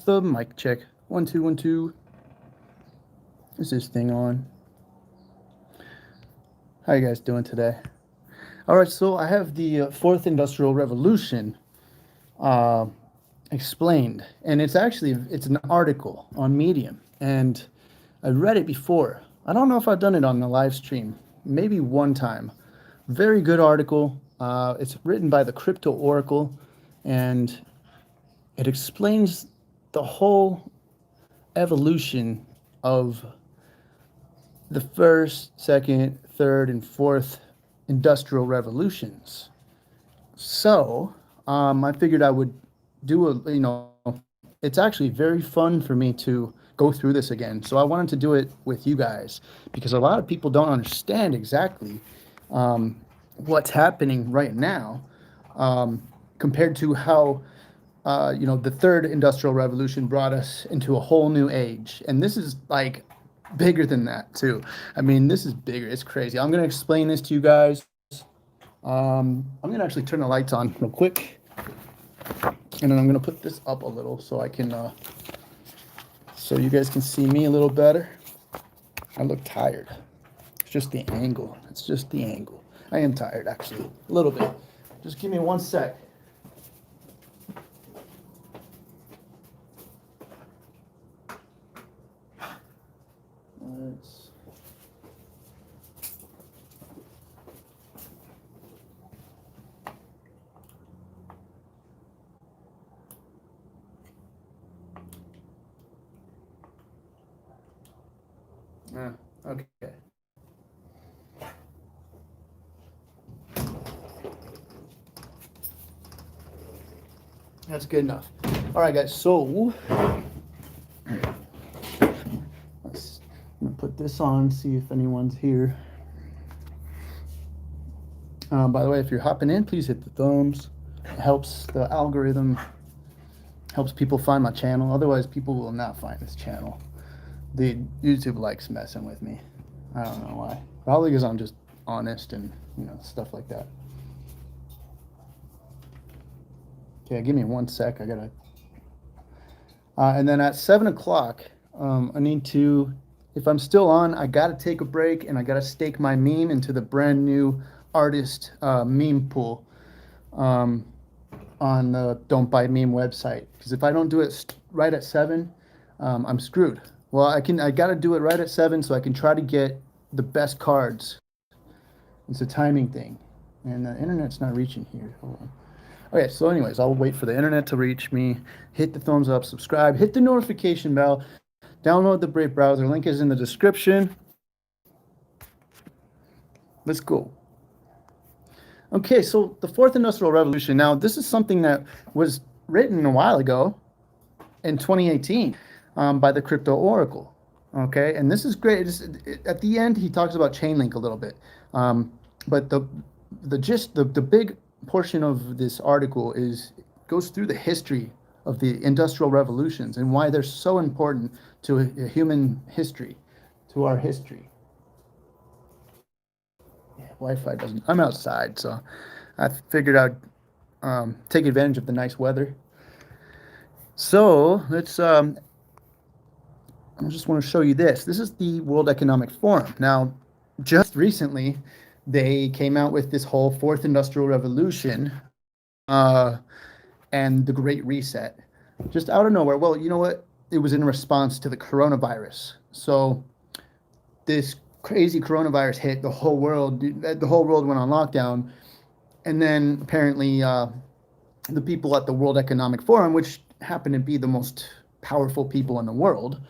with the mic check. 1 2 1 2. Is this thing on? How you guys doing today? All right, so I have the fourth industrial revolution uh, explained, and it's an article on Medium, and I read it before. I don't know if I've done it on the live stream, maybe one time. Very good article. It's written by the Crypto Oracle, and it explains the whole evolution of the first, second, third, and fourth industrial revolutions. So I figured I would do it's actually very fun for me to go through this again. So I wanted to do it with you guys because a lot of people don't understand exactly what's happening right now compared to how the third industrial revolution brought us into a whole new age. And this is like bigger than that too. I mean, this is bigger. It's crazy. I'm going to explain this to you guys. I'm going to actually turn the lights on real quick. And then I'm going to put this up a little so I can, so you guys can see me a little better. I look tired. It's just the angle. It's just the angle. I am tired actually, a little bit. Just give me 1 sec. Okay. That's good enough. All right, guys. So I'm gonna put this on, see if anyone's here. By the way, if you're hopping in, please hit the thumbs. It helps the algorithm, helps people find my channel. Otherwise, people will not find this channel. The YouTube likes messing with me. I don't know why. Probably because I'm just honest and stuff like that. Okay, give me 1 sec. I gotta. And then at 7 o'clock, I need to. If I'm still on, I gotta take a break and I gotta stake my meme into the brand new artist meme pool on the Don't Buy Meme website. Because if I don't do it right at 7, I'm screwed. Well, I gotta do it right at 7 so I can try to get the best cards. It's a timing thing. And the internet's not reaching here. Hold on. Okay, so anyways, I'll wait for the internet to reach me. Hit the thumbs up, subscribe, hit the notification bell, download the Brave browser. Link is in the description. Let's go. Okay, so the fourth industrial revolution. Now, this is something that was written a while ago in 2018 by the Crypto Oracle. Okay, and this is great. At the end, he talks about Chainlink a little bit. But the big portion of this article goes through the history of the industrial revolutions and why they're so important to a human history, to our history. Yeah, Wi-Fi doesn't. I'm outside, so I figured I'd take advantage of the nice weather. So let's. I just want to show you this. This is the World Economic Forum. Now, just recently, they came out with this whole fourth industrial revolution and the Great Reset, just out of nowhere. Well, you know what? It was in response to the coronavirus. So this crazy coronavirus hit the whole world. The whole world went on lockdown. And then apparently the people at the World Economic Forum, which happen to be the most powerful people in the world,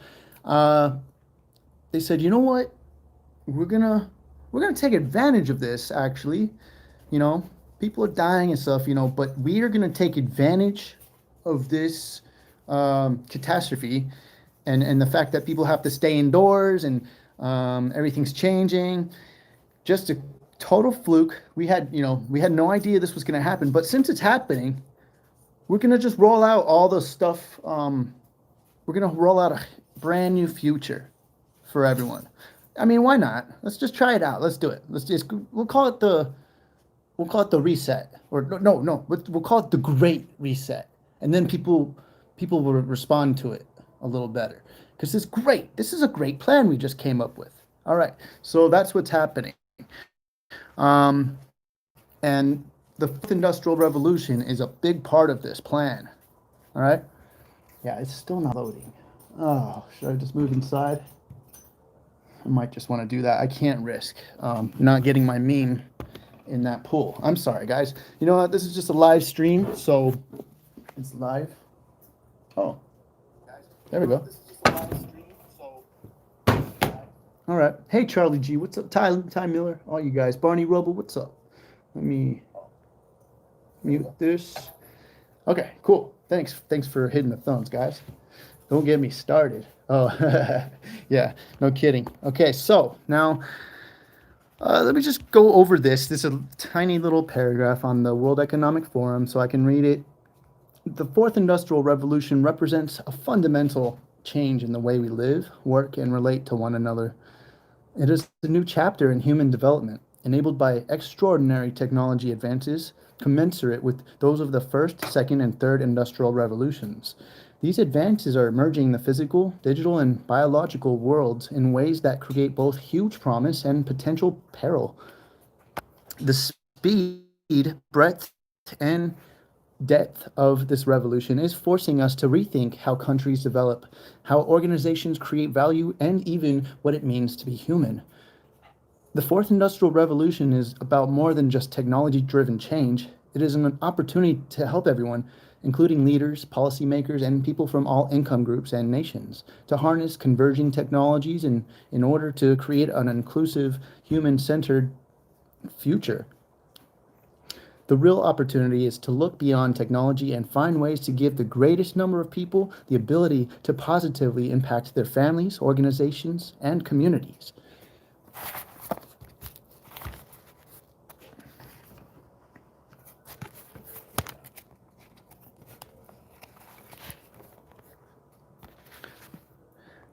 they said, you know what? We're gonna take advantage of this, actually. People are dying and stuff, but we are gonna take advantage of this catastrophe and the fact that people have to stay indoors and everything's changing. Just a total fluke. We had no idea this was gonna happen, but since it's happening, we're gonna just roll out all the stuff. We're gonna roll out a brand new future for everyone. I mean, why not? Let's just try it out. Let's do it. We'll call it the reset, or no, we'll call it the Great Reset. And then people people will respond to it a little better because it's great. This is a great plan we just came up with. All right, so that's what's happening. And the fourth industrial revolution is a big part of this plan. All right. Yeah, it's still not loading. Oh, should I just move inside? I might just want to do that. I can't risk not getting my meme in that pool. I'm sorry, guys. You know what? This is just a live stream, so it's live. Oh, there we go. All right. Hey, Charlie G. What's up? Ty Miller. All you guys. Barney Rubble. What's up? Let me mute this. Okay, cool. Thanks for hitting the thumbs, guys. Don't get me started. Oh, yeah, no kidding. Okay, so now let me just go over this. This is a tiny little paragraph on the World Economic Forum, so I can read it. The fourth industrial revolution represents a fundamental change in the way we live, work, and relate to one another. It is a new chapter in human development, enabled by extraordinary technology advances commensurate with those of the first, second, and third industrial revolutions. These advances are merging the physical, digital, and biological worlds in ways that create both huge promise and potential peril. The speed, breadth, and depth of this revolution is forcing us to rethink how countries develop, how organizations create value, and even what it means to be human. The fourth industrial revolution is about more than just technology driven change. It is an opportunity to help everyone, including leaders, policymakers, and people from all income groups and nations, to harness converging technologies in order to create an inclusive, human centered future. The real opportunity is to look beyond technology and find ways to give the greatest number of people the ability to positively impact their families, organizations, and communities.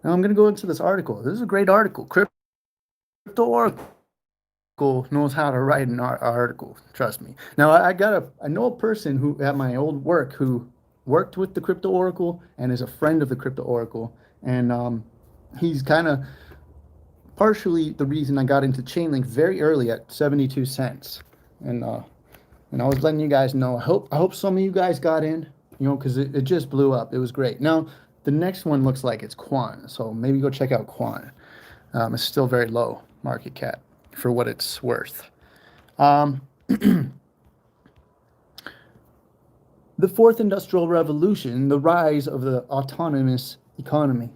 Now I'm going to go into this article. This is a great article. Crypto Oracle knows how to write an article. Trust me. Now I know a person who at my old work who worked with the Crypto Oracle and is a friend of the Crypto Oracle, and he's kind of partially the reason I got into Chainlink very early at 72 cents, and I was letting you guys know. I hope some of you guys got in, because it just blew up. It was great. Now the next one looks like it's Quan, so maybe go check out Quan. It's still very low market cap for what it's worth. The fourth industrial revolution, the rise of the autonomous economy.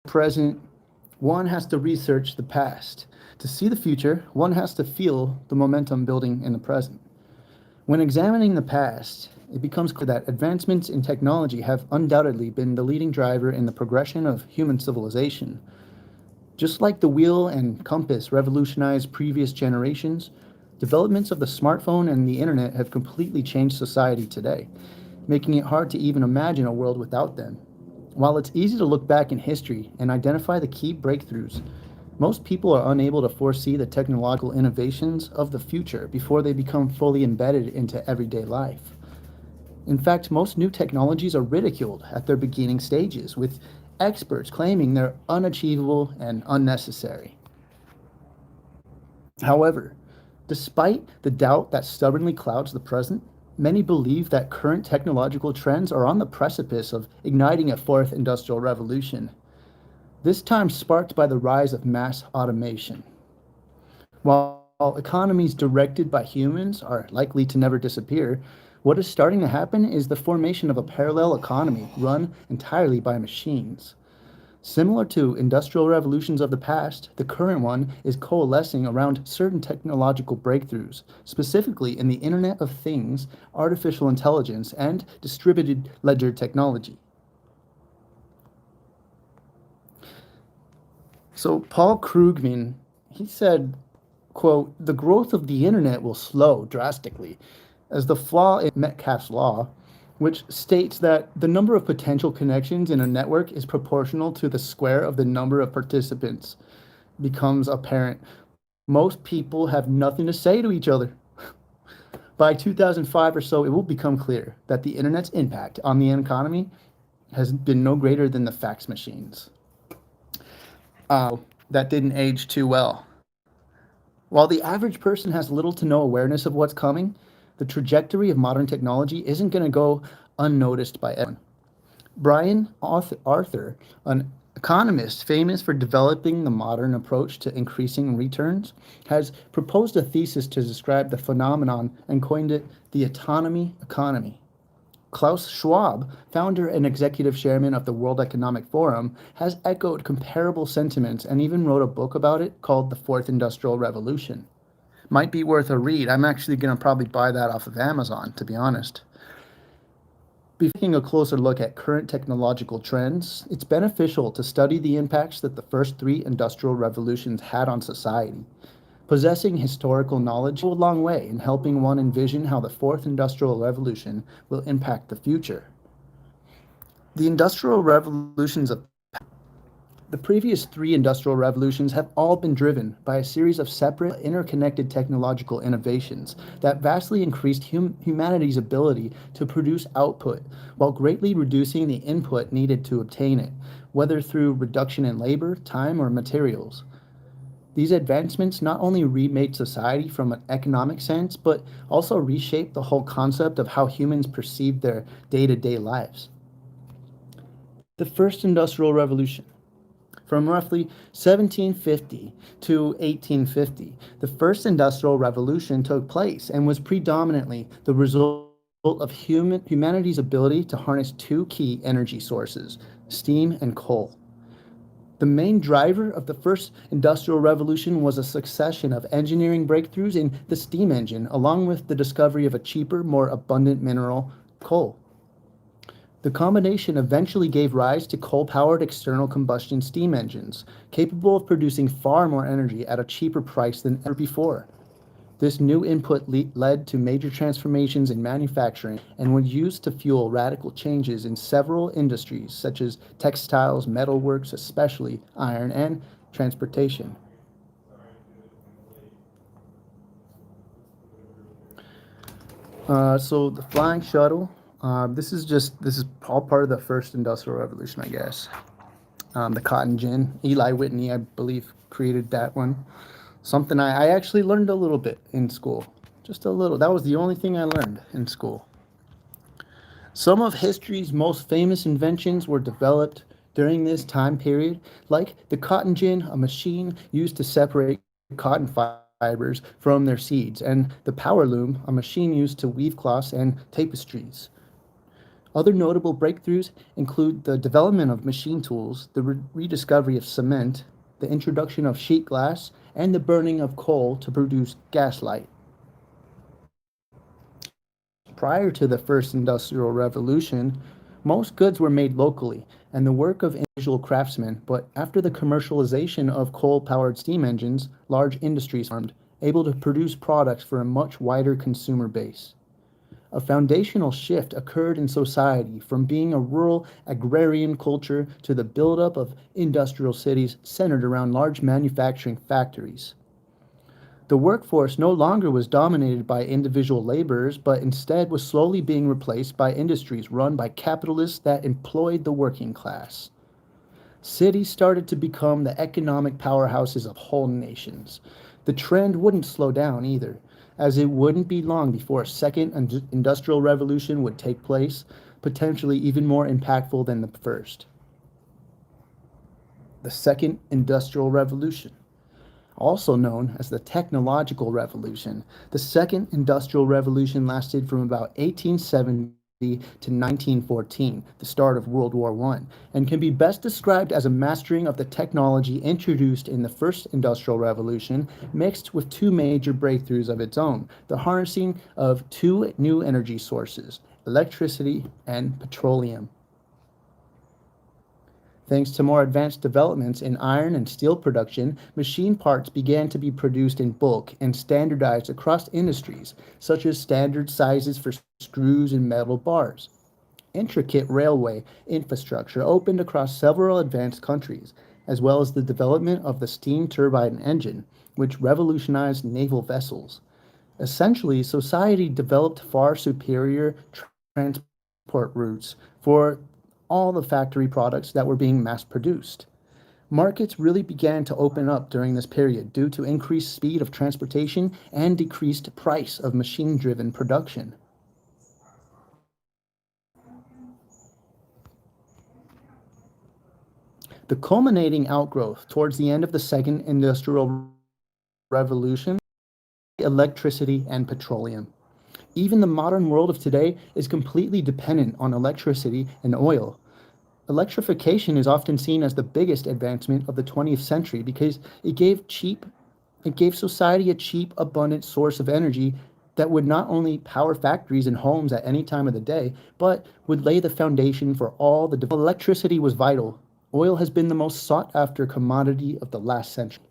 Present, one has to research the past. To see the future, one has to feel the momentum building in the present. When examining the past, it becomes clear that advancements in technology have undoubtedly been the leading driver in the progression of human civilization. Just like the wheel and compass revolutionized previous generations, developments of the smartphone and the internet have completely changed society today, making it hard to even imagine a world without them. While it's easy to look back in history and identify the key breakthroughs, most people are unable to foresee the technological innovations of the future before they become fully embedded into everyday life. In fact, most new technologies are ridiculed at their beginning stages, with experts claiming they're unachievable and unnecessary. However, despite the doubt that stubbornly clouds the present, many believe that current technological trends are on the precipice of igniting a fourth industrial revolution, this time sparked by the rise of mass automation. While economies directed by humans are likely to never disappear, what is starting to happen is the formation of a parallel economy run entirely by machines. Similar to industrial revolutions of the past, the current one is coalescing around certain technological breakthroughs, specifically in the Internet of Things, artificial intelligence, and distributed ledger technology. So Paul Krugman, he said, quote, "The growth of the internet will slow drastically as the flaw in Metcalfe's law, which states that the number of potential connections in a network is proportional to the square of the number of participants, becomes apparent. Most people have nothing to say to each other. By 2005 or so, it will become clear that the internet's impact on the economy has been no greater than the fax machines. That didn't age too well. While the average person has little to no awareness of what's coming, the trajectory of modern technology isn't going to go unnoticed by everyone. Brian Arthur, an economist famous for developing the modern approach to increasing returns, has proposed a thesis to describe the phenomenon and coined it the autonomy economy. Klaus Schwab, founder and executive chairman of the World Economic Forum, has echoed comparable sentiments and even wrote a book about it called The Fourth Industrial Revolution. Might be worth a read. I'm actually going to probably buy that off of Amazon, to be honest. Before taking a closer look at current technological trends, it's beneficial to study the impacts that the first three industrial revolutions had on society. Possessing historical knowledge will go a long way in helping one envision how the fourth industrial revolution will impact the future. The industrial revolutions of the previous three industrial revolutions have all been driven by a series of separate, interconnected technological innovations that vastly increased humanity's ability to produce output while greatly reducing the input needed to obtain it, whether through reduction in labor, time, or materials. These advancements not only remade society from an economic sense, but also reshaped the whole concept of how humans perceive their day to day lives. The first industrial revolution. From roughly 1750 to 1850, the first industrial revolution took place and was predominantly the result of humanity's ability to harness two key energy sources, steam and coal. The main driver of the first industrial revolution was a succession of engineering breakthroughs in the steam engine, along with the discovery of a cheaper, more abundant mineral, coal. The combination eventually gave rise to coal-powered external combustion steam engines, capable of producing far more energy at a cheaper price than ever before. This new input led to major transformations in manufacturing and was used to fuel radical changes in several industries such as textiles, metalworks, especially iron, and transportation. So the flying shuttle, this is all part of the first industrial revolution, I guess. The cotton gin, Eli Whitney, I believe, created that one. Something I actually learned a little bit in school. Just a little. That was the only thing I learned in school. Some of history's most famous inventions were developed during this time period, like the cotton gin, a machine used to separate cotton fibers from their seeds, and the power loom, a machine used to weave cloths and tapestries. Other notable breakthroughs include the development of machine tools, the rediscovery of cement, the introduction of sheet glass, and the burning of coal to produce gaslight. Prior to the first industrial revolution, most goods were made locally and the work of individual craftsmen, but after the commercialization of coal-powered steam engines, large industries formed, able to produce products for a much wider consumer base. A foundational shift occurred in society from being a rural agrarian culture to the buildup of industrial cities centered around large manufacturing factories. The workforce no longer was dominated by individual laborers, but instead was slowly being replaced by industries run by capitalists that employed the working class. Cities started to become the economic powerhouses of whole nations. The trend wouldn't slow down either, as it wouldn't be long before a second industrial revolution would take place, potentially even more impactful than the first. The Second Industrial Revolution. Also known as the Technological Revolution, the Second Industrial Revolution lasted from about 1870 to 1914, the start of World War I, and can be best described as a mastering of the technology introduced in the First Industrial Revolution, mixed with two major breakthroughs of its own, the harnessing of two new energy sources, electricity and petroleum. Thanks to more advanced developments in iron and steel production, machine parts began to be produced in bulk and standardized across industries, such as standard sizes for screws and metal bars. Intricate railway infrastructure opened across several advanced countries, as well as the development of the steam turbine engine, which revolutionized naval vessels. Essentially, society developed far superior transport routes for all the factory products that were being mass produced. Markets really began to open up during this period due to increased speed of transportation and decreased price of machine driven production. The culminating outgrowth towards the end of the Second Industrial Revolution, electricity and petroleum. Even the modern world of today is completely dependent on electricity and oil. Electrification is often seen as the biggest advancement of the 20th century because it gave society a cheap, abundant source of energy that would not only power factories and homes at any time of the day, but would lay the foundation for all the electricity was vital. Oil has been the most sought after commodity of the last century.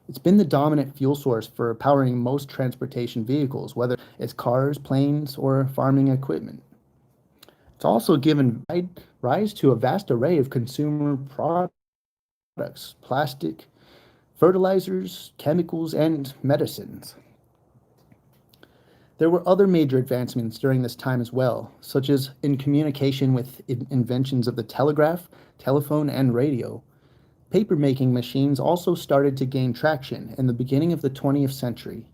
It's been the dominant fuel source for powering most transportation vehicles, whether it's cars, planes, or farming equipment. It's also given rise to a vast array of consumer products, plastic, fertilizers, chemicals, and medicines. There were other major advancements during this time as well, such as in communication with inventions of the telegraph, telephone, and radio. Paper-making machines also started to gain traction in the beginning of the 20th century,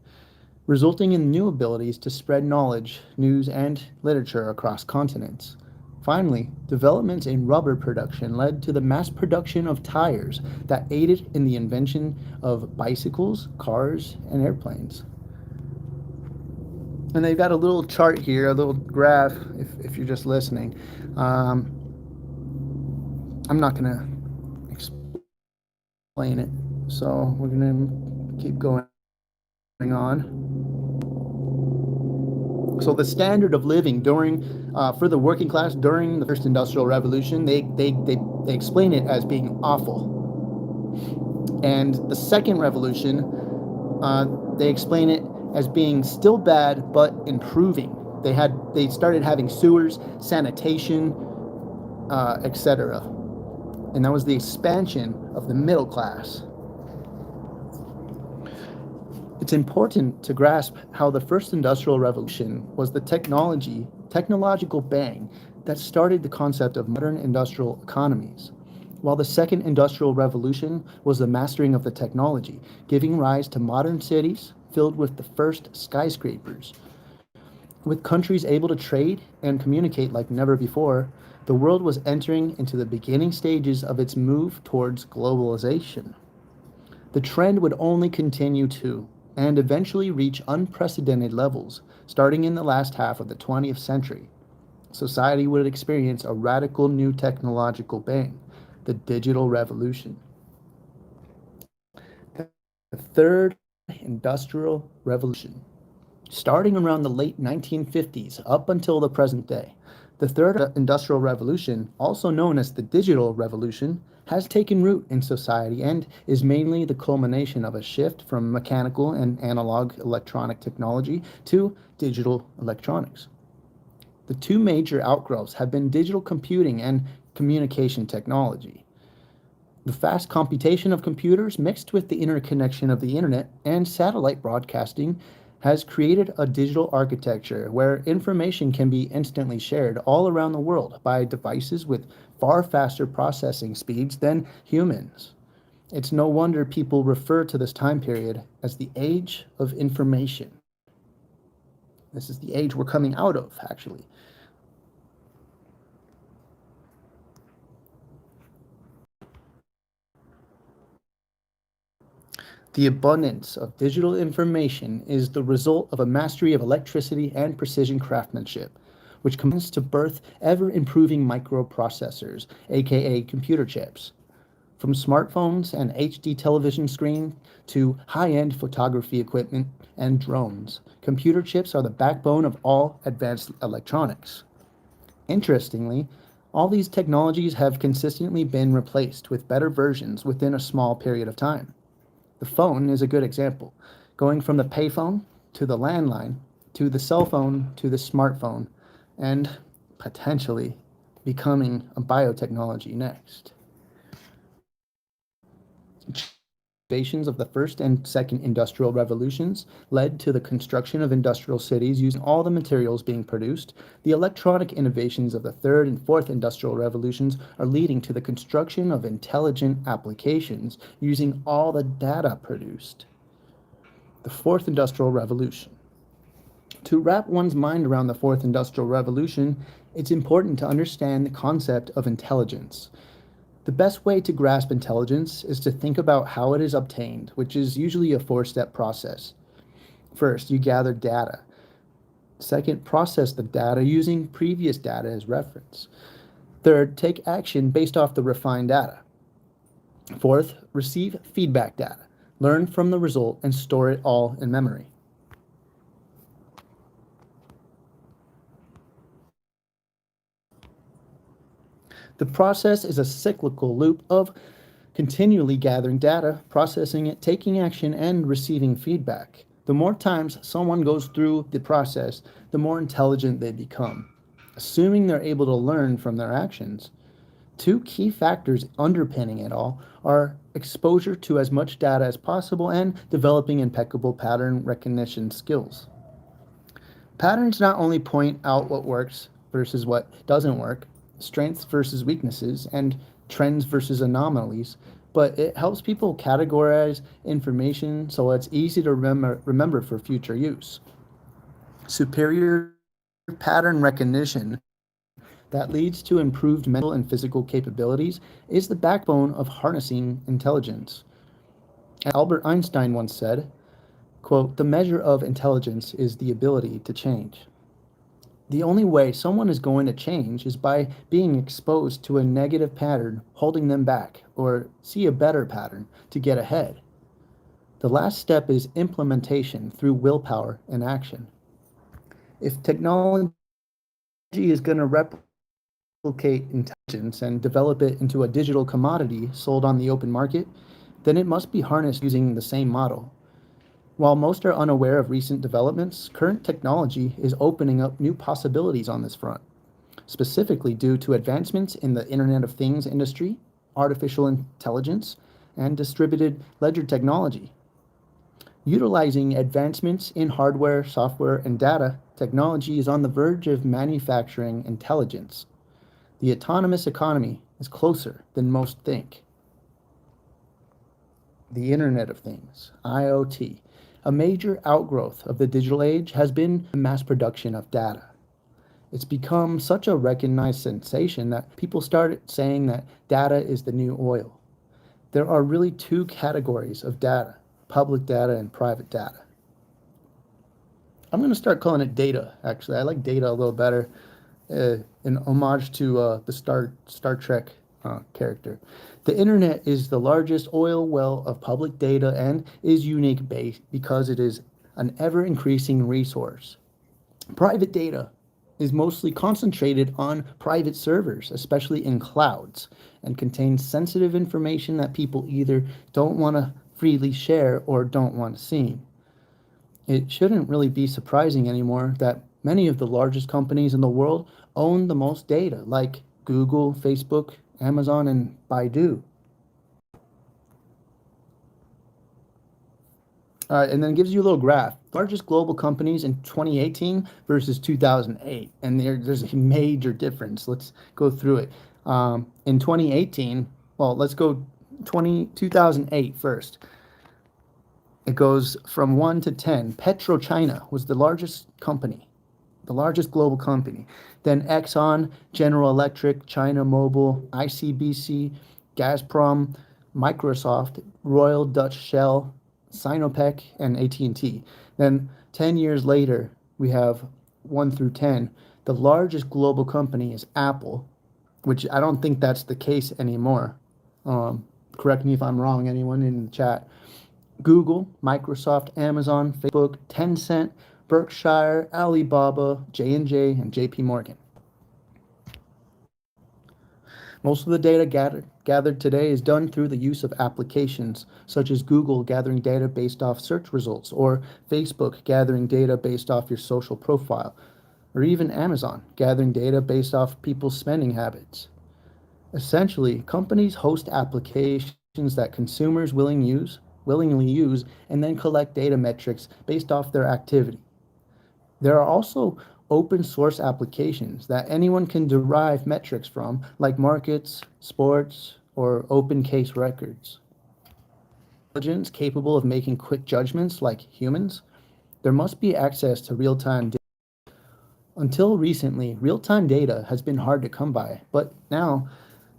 resulting in new abilities to spread knowledge, news, and literature across continents. Finally, developments in rubber production led to the mass production of tires that aided in the invention of bicycles, cars, and airplanes. And they've got a little chart here, a little graph, if you're just listening. Um, I'm not going to explain it, so we're going to keep going on. So the standard of living during for the working class during the first industrial revolution, they explain it as being awful. And the second revolution, they explain it as being still bad but improving. They started having sewers, sanitation, etc. And that was the expansion of the middle class. It's important to grasp how the first industrial revolution was the technological bang that started the concept of modern industrial economies, while the second industrial revolution was the mastering of the technology, giving rise to modern cities filled with the first skyscrapers. With countries able to trade and communicate like never before, the world was entering into the beginning stages of its move towards globalization. The trend would only continue to, and eventually reach unprecedented levels, starting in the last half of the 20th century. Society would experience a radical new technological bang, the digital revolution. The third industrial revolution, starting around the late 1950s up until the present day. The third industrial revolution, also known as the digital revolution, has taken root in society and is mainly the culmination of a shift from mechanical and analog electronic technology to digital electronics. The two major outgrowths have been digital computing and communication technology. The fast computation of computers mixed with the interconnection of the internet and satellite broadcasting has created a digital architecture where information can be instantly shared all around the world by devices with far faster processing speeds than humans. It's no wonder people refer to this time period as the age of information. This is the age we're coming out of, actually. The abundance of digital information is the result of a mastery of electricity and precision craftsmanship, which combines to birth ever improving microprocessors, aka computer chips. From smartphones and HD television screen to high end photography equipment and drones, computer chips are the backbone of all advanced electronics. Interestingly, all these technologies have consistently been replaced with better versions within a small period of time. The phone is a good example, going from the payphone to the landline to the cell phone to the smartphone, and potentially becoming a biotechnology next. innovations of the first and second industrial revolutions led to the construction of industrial cities using all the materials being produced. The electronic innovations of the third and fourth industrial revolutions are leading to the construction of intelligent applications using all the data produced. The fourth industrial revolution. To wrap one's mind around the fourth industrial revolution, it's important to understand the concept of intelligence. The best way to grasp intelligence is to think about how it is obtained, which is usually a four-step process. First, you gather data. Second, process the data using previous data as reference. Third, take action based off the refined data. Fourth, receive feedback data. Learn from the result and store it all in memory. The process is a cyclical loop of continually gathering data, processing it, taking action, and receiving feedback. The more times someone goes through the process, the more intelligent they become, assuming they're able to learn from their actions. Two key factors underpinning it all are exposure to as much data as possible and developing impeccable pattern recognition skills. Patterns not only point out what works versus what doesn't work, strengths versus weaknesses, and trends versus anomalies, but it helps people categorize information so it's easy to remember for future use. Superior pattern recognition that leads to improved mental and physical capabilities is the backbone of harnessing intelligence. Albert Einstein once said, quote, "The measure of intelligence is the ability to change." The only way someone is going to change is by being exposed to a negative pattern holding them back, or see a better pattern to get ahead. The last step is implementation through willpower and action. If technology is going to replicate intelligence and develop it into a digital commodity sold on the open market, then it must be harnessed using the same model. While most are unaware of recent developments, current technology is opening up new possibilities on this front, specifically due to advancements in the Internet of Things industry, artificial intelligence, and distributed ledger technology. Utilizing advancements in hardware, software, and data, technology is on the verge of manufacturing intelligence. The autonomous economy is closer than most think. The Internet of Things, IoT. A major outgrowth of the digital age has been the mass production of data. It's become such a recognized sensation that people started saying that data is the new oil. There are really two categories of data, public data and private data. I'm going to start calling it data, actually. I like data a little better, in homage to the Star Trek character. The internet is the largest oil well of public data and is unique because it is an ever-increasing resource. Private data is mostly concentrated on private servers, especially in clouds, and contains sensitive information that people either don't want to freely share or don't want seen. It shouldn't really be surprising anymore that many of the largest companies in the world own the most data, like Google, Facebook, Amazon, and Baidu. And then it gives you a little graph. Largest global companies in 2018 versus 2008. And there's a major difference. Let's go through it. In 2018, well, let's go 2008 first. It goes from 1 to 10. PetroChina was the largest company, the largest global company. Then Exxon, General Electric, China Mobile, ICBC, Gazprom, Microsoft, Royal Dutch Shell, Sinopec, and AT&T. Then 10 years later, we have 1 through 10. The largest global company is Apple, which I don't think that's the case anymore. Correct me if I'm wrong, anyone in the chat. Google, Microsoft, Amazon, Facebook, Tencent, Berkshire, Alibaba, J&J, and JP Morgan. Most of the data gathered today is done through the use of applications, such as Google gathering data based off search results, or Facebook gathering data based off your social profile, or even Amazon gathering data based off people's spending habits. Essentially, companies host applications that consumers will use willingly use and then collect data metrics based off their activity. There are also open source applications that anyone can derive metrics from, like markets, sports, or open case records. Intelligence capable of making quick judgments like humans, there must be access to real time data. Until recently, real time data has been hard to come by, but now,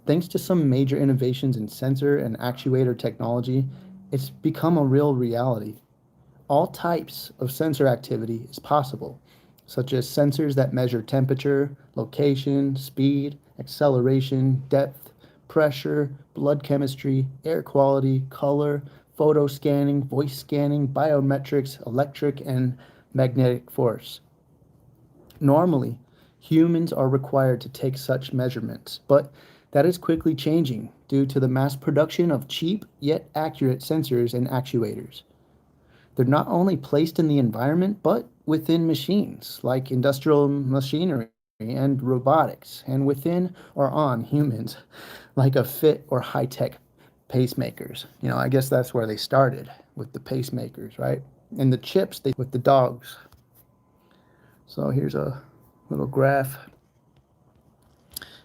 thanks to some major innovations in sensor and actuator technology, it's become a real reality. All types of sensor activity is possible, such as sensors that measure temperature, location, speed, acceleration, depth, pressure, blood chemistry, air quality, color, photo scanning, voice scanning, biometrics, electric and magnetic force. Normally, humans are required to take such measurements, but that is quickly changing due to the mass production of cheap yet accurate sensors and actuators. They're not only placed in the environment, but within machines like industrial machinery and robotics, and within or on humans like a fit or high tech pacemakers. I guess that's where they started with the pacemakers, right? And the chips they with the dogs. So here's a little graph.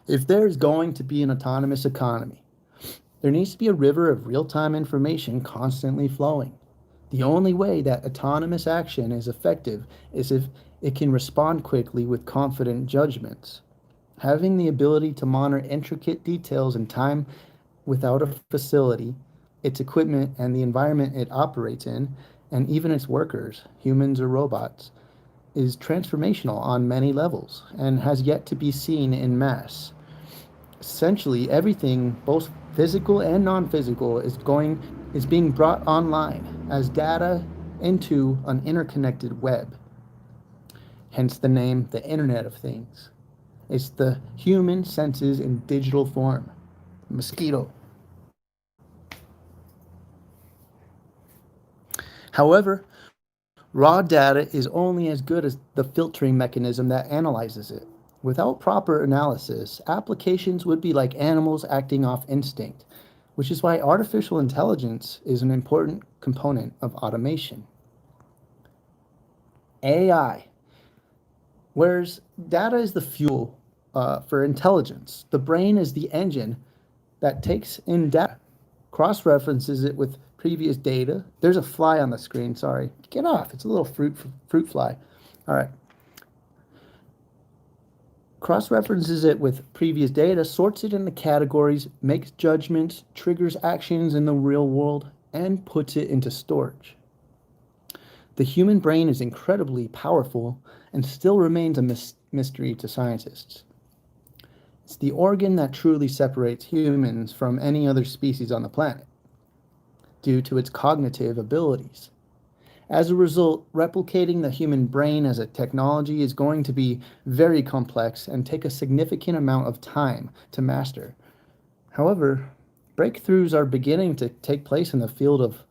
If there's going to be an autonomous economy, there needs to be a river of real time information constantly flowing. The only way that autonomous action is effective is if it can respond quickly with confident judgments. Having the ability to monitor intricate details in time without a facility, its equipment, and the environment it operates in, and even its workers, humans or robots, is transformational on many levels and has yet to be seen in mass. Essentially, everything, both physical and non-physical, is being brought online as data into an interconnected web. Hence the name, the Internet of Things. It's the human senses in digital form. Mosquito. However, raw data is only as good as the filtering mechanism that analyzes it. Without proper analysis, applications would be like animals acting off instinct, which is why artificial intelligence is an important component of automation. AI. Whereas data is the fuel for intelligence, the brain is the engine that takes in data, cross references it with previous data. There's a fly on the screen, sorry. Get off, it's a little fruit fly. All right. Cross references it with previous data, sorts it into categories, makes judgments, triggers actions in the real world, and puts it into storage. The human brain is incredibly powerful and still remains a mystery to scientists. It's the organ that truly separates humans from any other species on the planet due to its cognitive abilities. As a result, replicating the human brain as a technology is going to be very complex and take a significant amount of time to master. However, breakthroughs are beginning to take place in the field of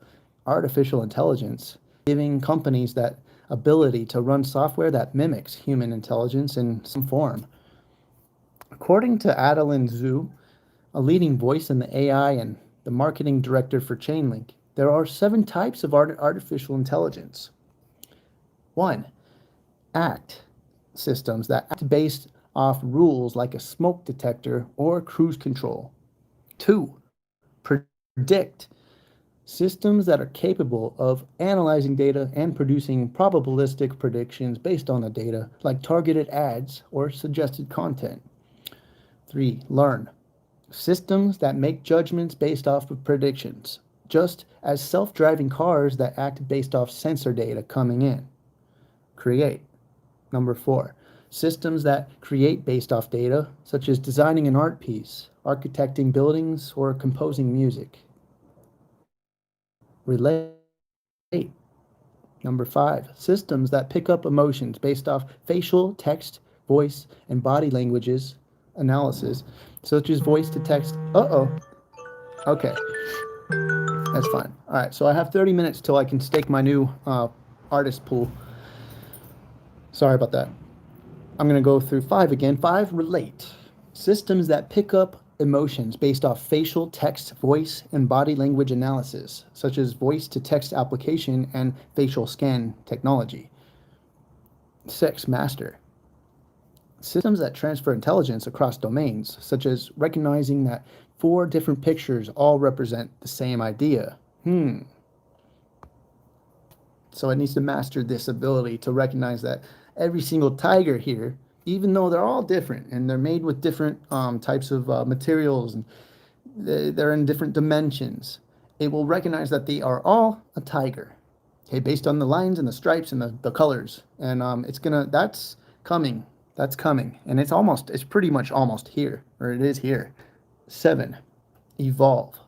artificial intelligence, giving companies that ability to run software that mimics human intelligence in some form. According to Adeline Zhu, a leading voice in the AI and the marketing director for Chainlink, there are 7 types of artificial intelligence. 1. Act systems that act based off rules like a smoke detector or cruise control. 2. Predict systems that are capable of analyzing data and producing probabilistic predictions based on the data, like targeted ads or suggested content. 3. Learn systems that make judgments based off of predictions, just as self-driving cars that act based off sensor data coming in. Create. Number 4. Systems that create based off data, such as designing an art piece, architecting buildings, or composing music. Relate. Number 5. Systems that pick up emotions based off facial, text, voice, and body languages analysis, such as voice to text. Okay. That's fine. All right, so I have 30 minutes till I can stake my new artist pool. Sorry about that. I'm going to go through 5 again. 5, relate. Systems that pick up emotions based off facial, text, voice, and body language analysis, such as voice to text application and facial scan technology. 6. Master. Systems that transfer intelligence across domains, such as recognizing that four different pictures all represent the same idea. So it needs to master this ability to recognize that every single tiger here, even though they're all different and they're made with different types of materials and they're in different dimensions, it will recognize that they are all a tiger. Okay, based on the lines and the stripes and the colors. And that's coming. That's coming. And it's pretty much almost here, or it is here. 7. Evolve.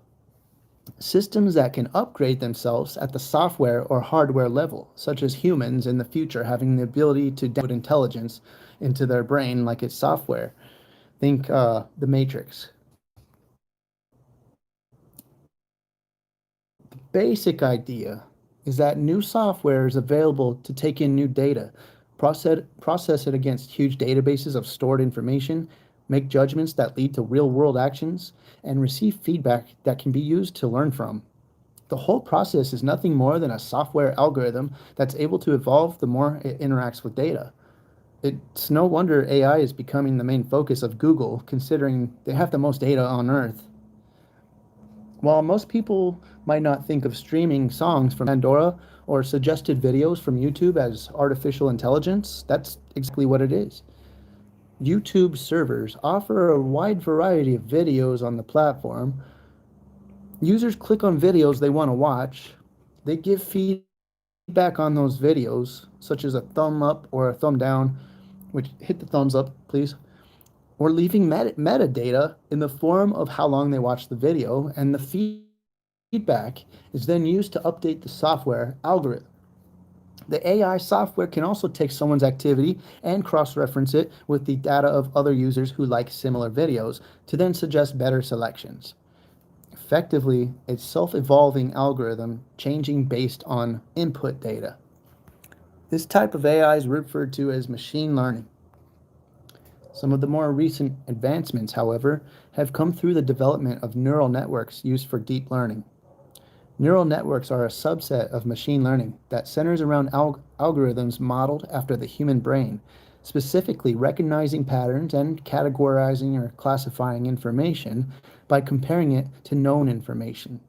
Systems that can upgrade themselves at the software or hardware level, such as humans in the future having the ability to download intelligence into their brain like it's software. Think the Matrix. The basic idea is that new software is available to take in new data, process it against huge databases of stored information, make judgments that lead to real world actions, and receive feedback that can be used to learn from. The whole process is nothing more than a software algorithm that's able to evolve the more it interacts with data. It's no wonder AI is becoming the main focus of Google, considering they have the most data on Earth. While most people might not think of streaming songs from Pandora or suggested videos from YouTube as artificial intelligence, that's exactly what it is. YouTube servers offer a wide variety of videos on the platform. Users click on videos they want to watch. They give feedback on those videos, such as a thumb up or a thumb down, which hit the thumbs up, please, or leaving metadata in the form of how long they watched the video, and the feedback is then used to update the software algorithm. The AI software can also take someone's activity and cross-reference it with the data of other users who like similar videos to then suggest better selections. Effectively, a self-evolving algorithm changing based on input data. This type of AI is referred to as machine learning. Some of the more recent advancements, however, have come through the development of neural networks used for deep learning. Neural networks are a subset of machine learning that centers around algorithms modeled after the human brain, specifically recognizing patterns and categorizing or classifying information by comparing it to known information.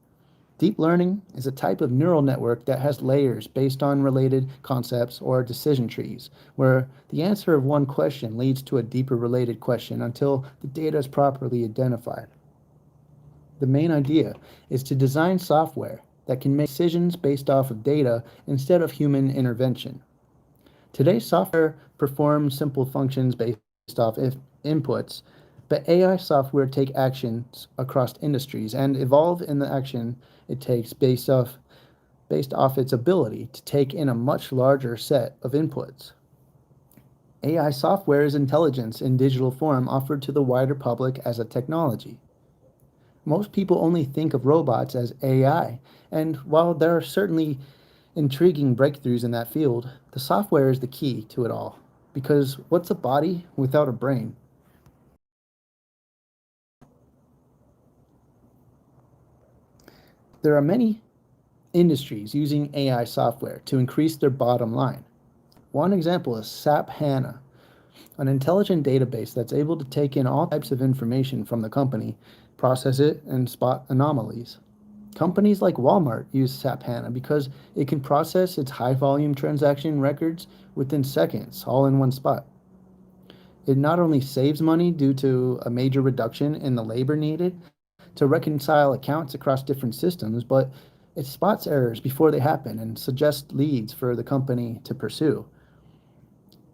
Deep learning is a type of neural network that has layers based on related concepts or decision trees, where the answer of one question leads to a deeper related question until the data is properly identified. The main idea is to design software that can make decisions based off of data instead of human intervention. Today's software performs simple functions based off inputs, but AI software take actions across industries and evolve in the action it takes based off its ability to take in a much larger set of inputs. AI software is intelligence in digital form offered to the wider public as a technology. Most people only think of robots as AI, and while there are certainly intriguing breakthroughs in that field, the software is the key to it all. Because what's a body without a brain? There are many industries using AI software to increase their bottom line. One example is SAP HANA, an intelligent database that's able to take in all types of information from the company, process it, and spot anomalies. Companies like Walmart use SAP HANA because it can process its high volume transaction records within seconds, all in one spot. It not only saves money due to a major reduction in the labor needed to reconcile accounts across different systems, but it spots errors before they happen and suggests leads for the company to pursue.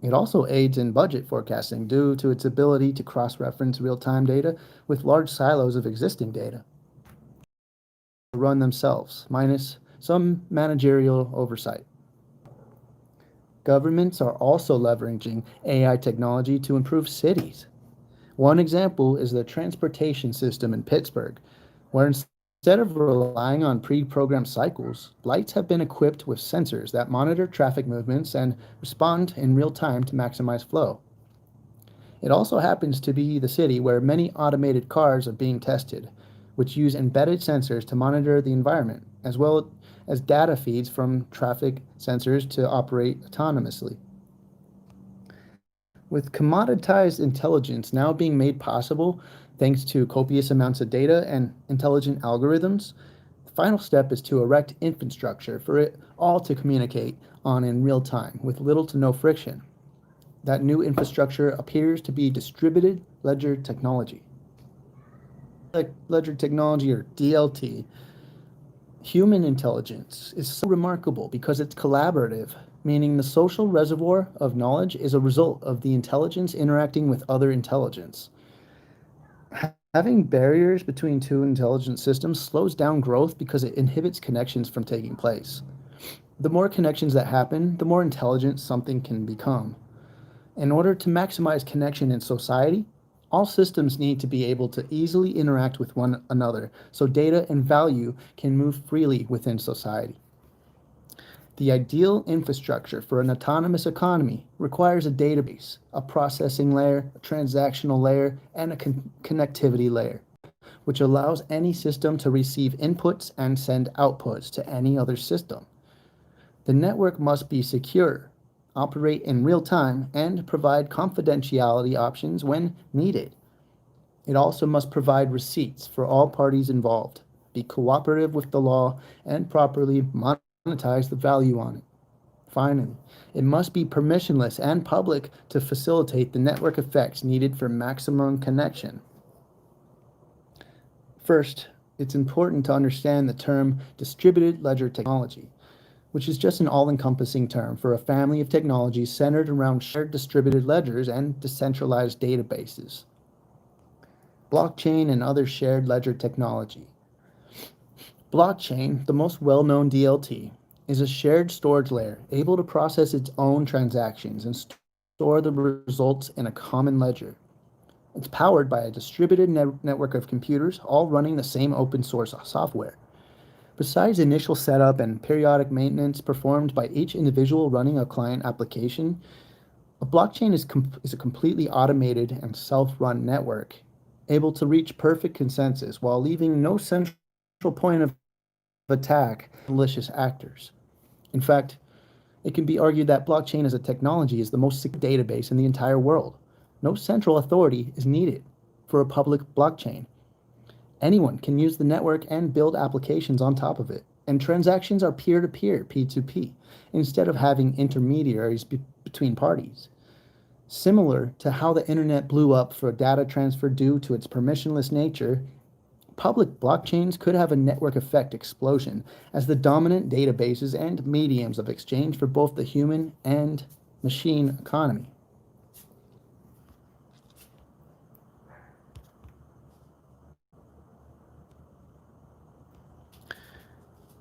It also aids in budget forecasting due to its ability to cross-reference real-time data with large silos of existing data. Run themselves, minus some managerial oversight. Governments are also leveraging AI technology to improve cities. One example is the transportation system in Pittsburgh, where instead of relying on pre-programmed cycles, lights have been equipped with sensors that monitor traffic movements and respond in real time to maximize flow. It also happens to be the city where many automated cars are being tested, which use embedded sensors to monitor the environment, as well as data feeds from traffic sensors to operate autonomously. With commoditized intelligence now being made possible thanks to copious amounts of data and intelligent algorithms, the final step is to erect infrastructure for it all to communicate on in real time with little to no friction. That new infrastructure appears to be distributed ledger technology. Like ledger technology, or DLT, human intelligence is so remarkable because it's collaborative, meaning the social reservoir of knowledge is a result of the intelligence interacting with other intelligence. Having barriers between two intelligent systems slows down growth because it inhibits connections from taking place. The more connections that happen, the more intelligent something can become. In order to maximize connection in society, all systems need to be able to easily interact with one another so data and value can move freely within society. The ideal infrastructure for an autonomous economy requires a database, a processing layer, a transactional layer, and a connectivity layer, which allows any system to receive inputs and send outputs to any other system. The network must be secure, operate in real time, and provide confidentiality options when needed. It also must provide receipts for all parties involved, be cooperative with the law, and properly monetize the value on it. Finally, it must be permissionless and public to facilitate the network effects needed for maximum connection. First, it's important to understand the term distributed ledger technology, which is just an all-encompassing term for a family of technologies centered around shared distributed ledgers and decentralized databases. Blockchain and other shared ledger technology. Blockchain, the most well-known DLT, is a shared storage layer able to process its own transactions and store the results in a common ledger. It's powered by a distributed network of computers all running the same open source software. Besides initial setup and periodic maintenance performed by each individual running a client application, a blockchain is a completely automated and self-run network, able to reach perfect consensus while leaving no central point of attack for malicious actors. In fact, it can be argued that blockchain as a technology is the most secure database in the entire world. No central authority is needed for a public blockchain. Anyone can use the network and build applications on top of it, and transactions are peer-to-peer, P2P, instead of having intermediaries between parties. Similar to how the internet blew up for data transfer due to its permissionless nature, public blockchains could have a network effect explosion as the dominant databases and mediums of exchange for both the human and machine economy.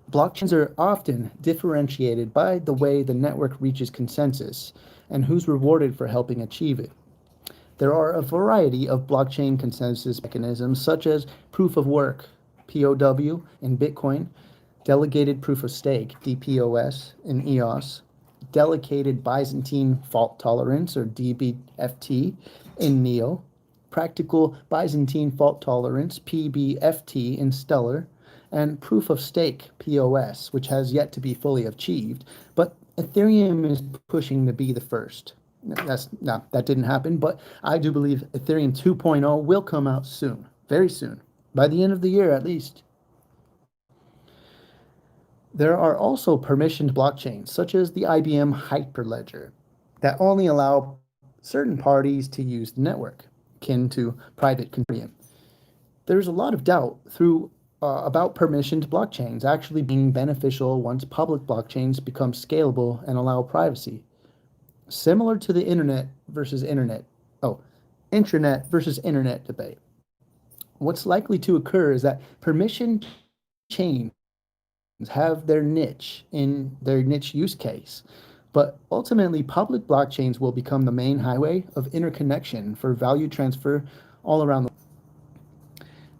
Blockchains are often differentiated by the way the network reaches consensus and who's rewarded for helping achieve it. There are a variety of blockchain consensus mechanisms such as proof of work, POW, in Bitcoin, delegated proof of stake, DPoS, in EOS, delegated Byzantine fault tolerance, or DBFT, in NEO, practical Byzantine fault tolerance, PBFT, in Stellar, and proof of stake, POS, which has yet to be fully achieved, but Ethereum is pushing to be the first. That didn't happen, but I do believe Ethereum 2.0 will come out soon, very soon, by the end of the year at least. There are also permissioned blockchains, such as the IBM Hyperledger, that only allow certain parties to use the network, akin to private consortium. There's a lot of doubt about permissioned blockchains actually being beneficial once public blockchains become scalable and allow privacy. Similar to the intranet versus internet debate. What's likely to occur is that permission chains have their niche use case, but ultimately public blockchains will become the main highway of interconnection for value transfer all around the world.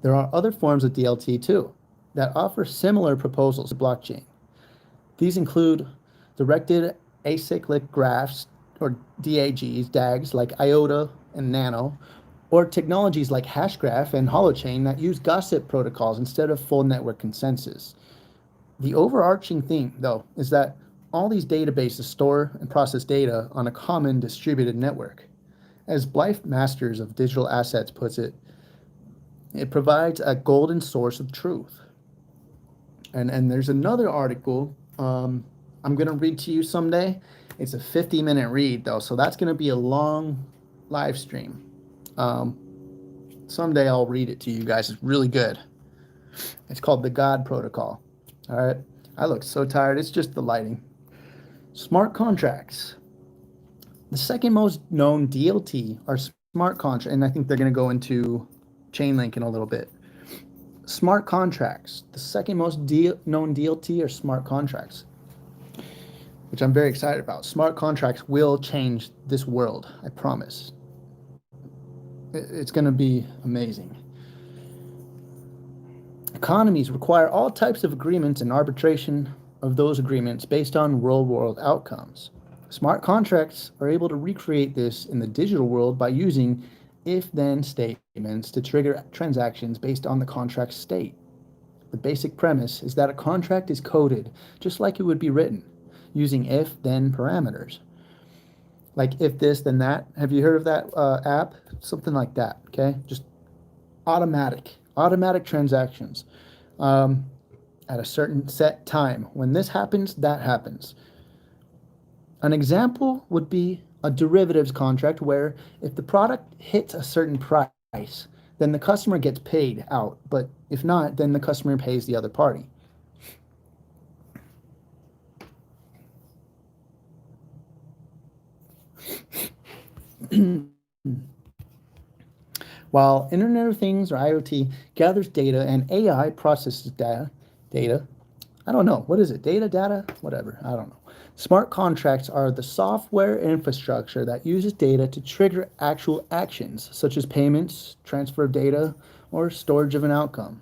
There are other forms of DLT too that offer similar proposals to blockchain. These include directed acyclic graphs, or DAGs, like IOTA, and nano, or technologies like hashgraph and holochain that use gossip protocols instead of full network consensus. The overarching theme, though, is that all these databases store and process data on a common distributed network. As Blythe Masters of Digital Assets puts it, it provides a golden source of truth. And there's another article I'm going to read to you someday. It's a 50-minute read, though, so that's going to be a long live stream. Um, Someday I'll read it to you guys. It's really good. It's called the God Protocol. All right. I look so tired. It's just the lighting. Smart contracts. The second most known DLT are smart contracts, and I think they're going to go into Chainlink in a little bit. Smart contracts. The second most known DLT are smart contracts, which I'm very excited about. Smart contracts will change this world, I promise. It's going to be amazing. Economies require all types of agreements and arbitration of those agreements based on real-world outcomes. Smart contracts are able to recreate this in the digital world by using if-then statements to trigger transactions based on the contract state. The basic premise is that a contract is coded just like it would be written, using if-then parameters. Like if this, then that. Have you heard of that app? Something like that, okay? Just automatic transactions at a certain set time. When this happens, that happens. An example would be a derivatives contract where if the product hits a certain price, then the customer gets paid out. But if not, then the customer pays the other party. While Internet of Things or IoT gathers data and AI processes data, I don't know. What is it? Data? Whatever. I don't know. Smart contracts are the software infrastructure that uses data to trigger actual actions, such as payments, transfer of data, or storage of an outcome.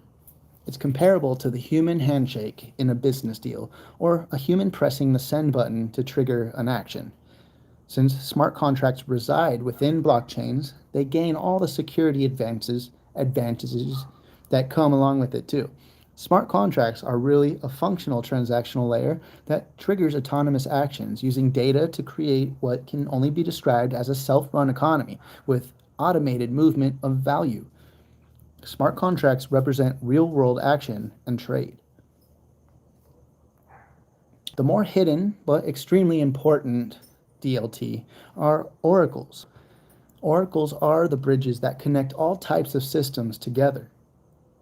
It's comparable to the human handshake in a business deal, or a human pressing the send button to trigger an action. Since smart contracts reside within blockchains, they gain all the security advantages that come along with it too. Smart contracts are really a functional transactional layer that triggers autonomous actions using data to create what can only be described as a self-run economy with automated movement of value. Smart contracts represent real-world action and trade. The more hidden but extremely important DLT are oracles. Oracles are the bridges that connect all types of systems together.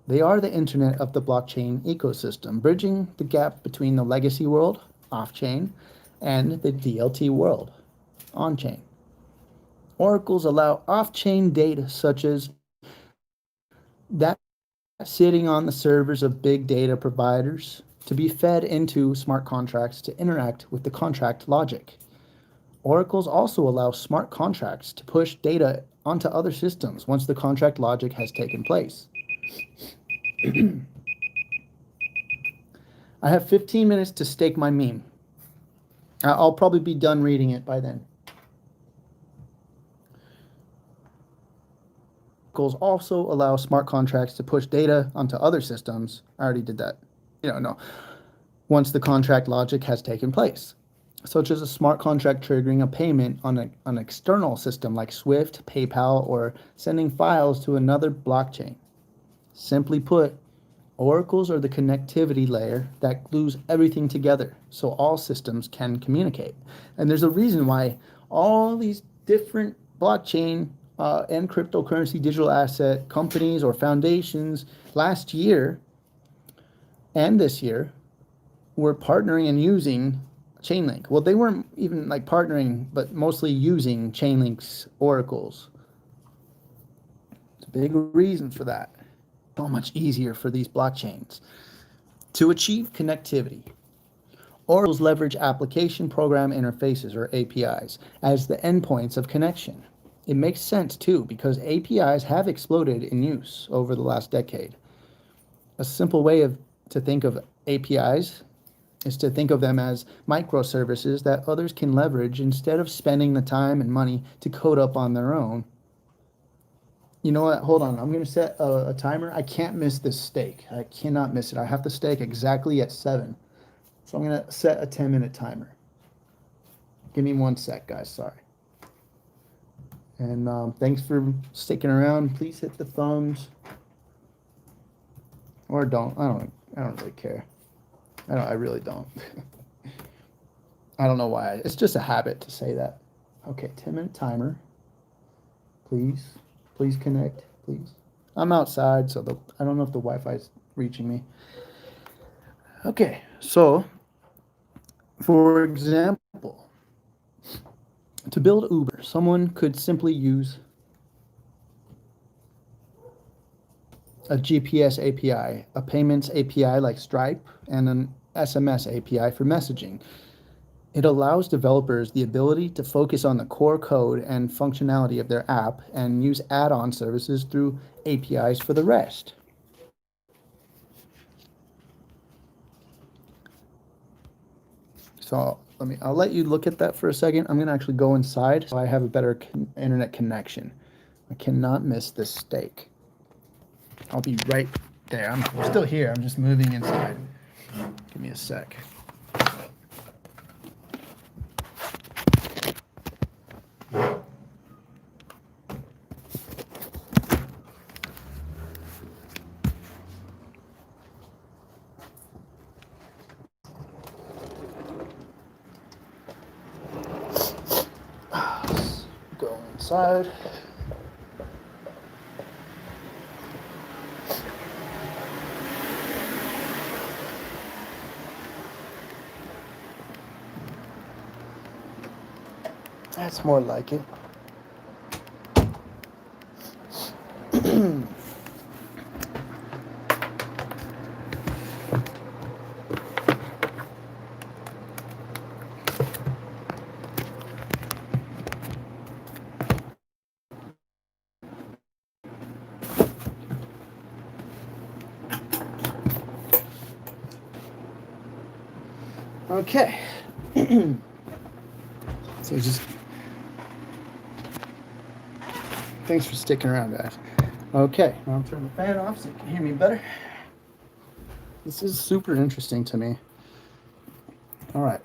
They are the internet of the blockchain ecosystem, bridging the gap between the legacy world, off-chain, and the DLT world, on-chain. Oracles allow off-chain data such as that sitting on the servers of big data providers to be fed into smart contracts to interact with the contract logic. Oracles also allow smart contracts to push data onto other systems once the contract logic has taken place. I have 15 minutes to stake my meme. I'll probably be done reading it by then. Oracles also allow smart contracts to push data onto other systems. I already did that. No. Once the contract logic has taken place, such as a smart contract triggering a payment on an external system like Swift, PayPal, or sending files to another blockchain. Simply put, oracles are the connectivity layer that glues everything together so all systems can communicate. And there's a reason why all these different blockchain and cryptocurrency digital asset companies or foundations last year and this year were partnering and using Chainlink. Well, they weren't even like partnering, but mostly using Chainlink's oracles. There's a big reason for that. So much easier for these blockchains to achieve connectivity. Oracles leverage application program interfaces or APIs as the endpoints of connection. It makes sense too because APIs have exploded in use over the last decade. A simple way to think of APIs is to think of them as microservices that others can leverage instead of spending the time and money to code up on their own. You know what? Hold on. I'm going to set a timer. I can't miss this steak. I cannot miss it. I have to steak exactly at 7. So I'm going to set a 10-minute timer. Give me 1 sec, guys. Sorry. And thanks for sticking around. Please hit the thumbs. Or don't. I don't really care. I really don't. I don't know why. It's just a habit to say that. Okay, 10-minute timer. Please. Please connect. Please. I'm outside, so I don't know if the Wi-Fi is reaching me. Okay, so for example, to build Uber, someone could simply use a GPS API, a payments API like Stripe, and an SMS API for messaging. It allows developers the ability to focus on the core code and functionality of their app and use add-on services through APIs for the rest. So I'll let you look at that for a second. I'm gonna actually go inside so I have a better internet connection. I cannot miss this steak. I'll be right there. I'm still here. I'm just moving inside. Give me a sec. Go inside. That's more like it. Okay. So just thanks for sticking around, guys. Okay, now I'll turn the fan off so you can hear me better. This is super interesting to me. All right.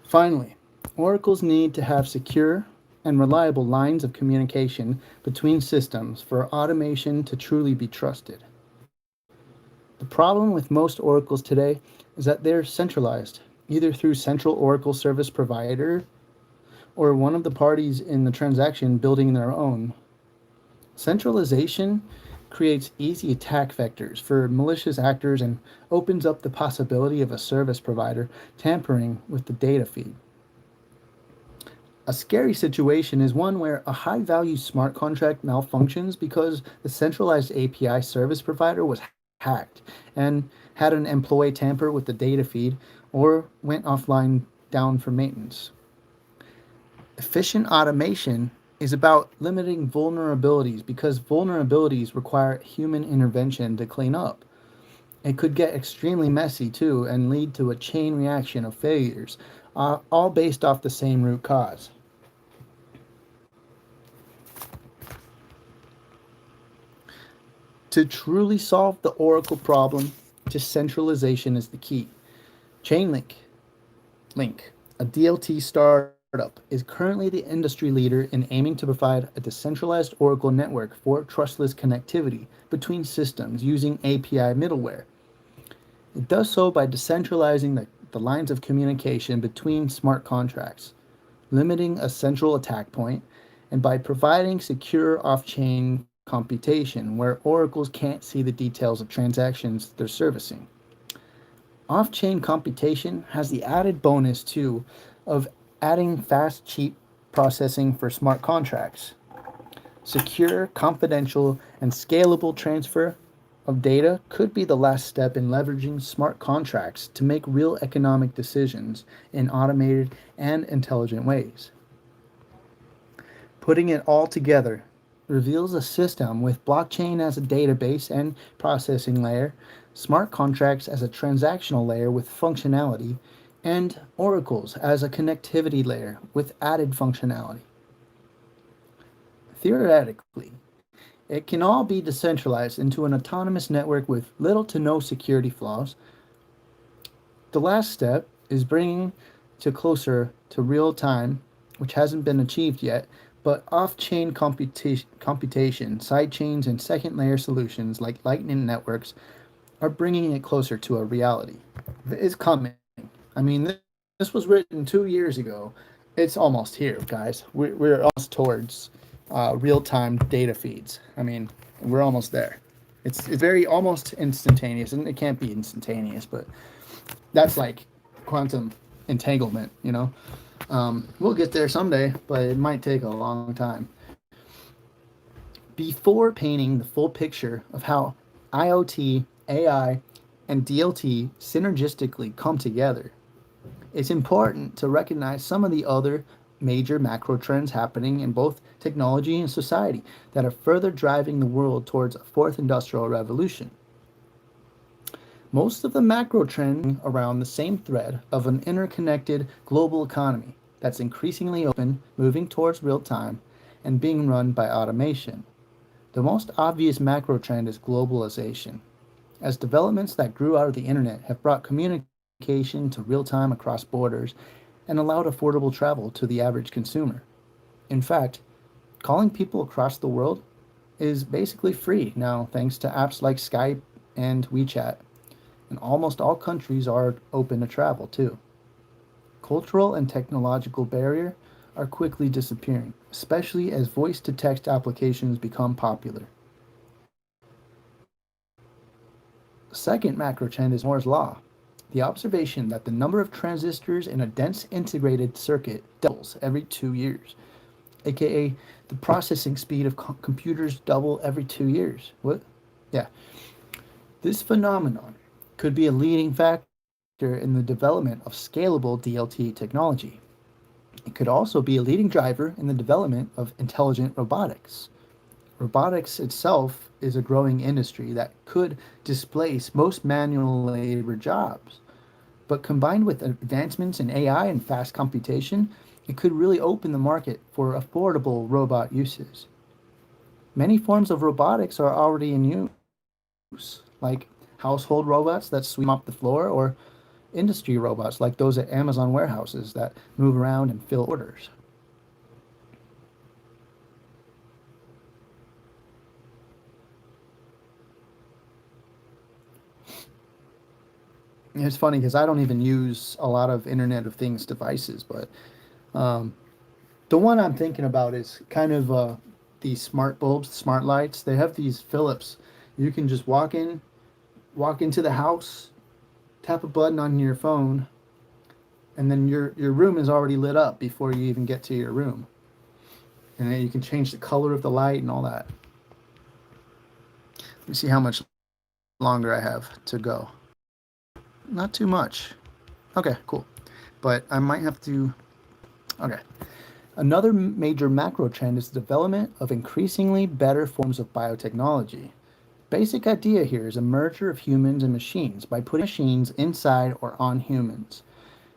Finally, oracles need to have secure and reliable lines of communication between systems for automation to truly be trusted. The problem with most oracles today is that they're centralized, either through central oracle service provider or one of the parties in the transaction building their own. Centralization creates easy attack vectors for malicious actors and opens up the possibility of a service provider tampering with the data feed. A scary situation is one where a high value smart contract malfunctions because the centralized API service provider was hacked and had an employee tamper with the data feed or went offline down for maintenance. Efficient automation is about limiting vulnerabilities because vulnerabilities require human intervention to clean up. It could get extremely messy too and lead to a chain reaction of failures, all based off the same root cause. To truly solve the Oracle problem, decentralization is the key. Chainlink, a DLT startup, is currently the industry leader in aiming to provide a decentralized Oracle network for trustless connectivity between systems using API middleware. It does so by decentralizing the lines of communication between smart contracts, limiting a central attack point, and by providing secure off-chain computation where oracles can't see the details of transactions they're servicing. Off-chain computation has the added bonus too of adding fast, cheap processing for smart contracts. Secure, confidential, and scalable transfer of data could be the last step in leveraging smart contracts to make real economic decisions in automated and intelligent ways. Putting it all together, reveals a system with blockchain as a database and processing layer, smart contracts as a transactional layer with functionality, and oracles as a connectivity layer with added functionality. Theoretically, it can all be decentralized into an autonomous network with little to no security flaws. The last step is bringing to closer to real time, which hasn't been achieved yet, but off-chain computation, sidechains, and second-layer solutions like Lightning networks are bringing it closer to a reality. It's coming. I mean, this was written 2 years ago. It's almost here, guys. We're almost towards real-time data feeds. I mean, we're almost there. It's very almost instantaneous, and it can't be instantaneous, but that's like quantum entanglement. We'll get there someday, but it might take a long time. Before painting the full picture of how IoT, AI, and DLT synergistically come together, it's important to recognize some of the other major macro trends happening in both technology and society that are further driving the world towards a fourth industrial revolution. Most of the macro trends around the same thread of an interconnected global economy that's increasingly open, moving towards real time, and being run by automation. The most obvious macro trend is globalization, as developments that grew out of the internet have brought communication to real time across borders and allowed affordable travel to the average consumer. In fact, calling people across the world is basically free now thanks to apps like Skype and WeChat, and almost all countries are open to travel too. Cultural and technological barriers are quickly disappearing, especially as voice to text applications become popular. The second macro trend is Moore's Law, the observation that the number of transistors in a dense integrated circuit doubles every 2 years, aka the processing speed of computers double every 2 years. What? Yeah. This phenomenon could be a leading factor in the development of scalable DLT technology. It could also be a leading driver in the development of intelligent robotics. Robotics itself is a growing industry that could displace most manual labor jobs. But combined with advancements in AI and fast computation, it could really open the market for affordable robot uses. Many forms of robotics are already in use, like household robots that sweep up the floor, or industry robots like those at Amazon warehouses that move around and fill orders. It's funny because I don't even use a lot of Internet of Things devices, but um, the one I'm thinking about is kind of these smart bulbs, smart lights. They have these Philips. You can just walk into the house, tap a button on your phone, and then your room is already lit up before you even get to your room. And then you can change the color of the light and all that. Let me see how much longer I have to go. Not too much. Okay, cool. But I might have to. Okay. Another major macro trend is the development of increasingly better forms of biotechnology. Basic idea here is a merger of humans and machines by putting machines inside or on humans.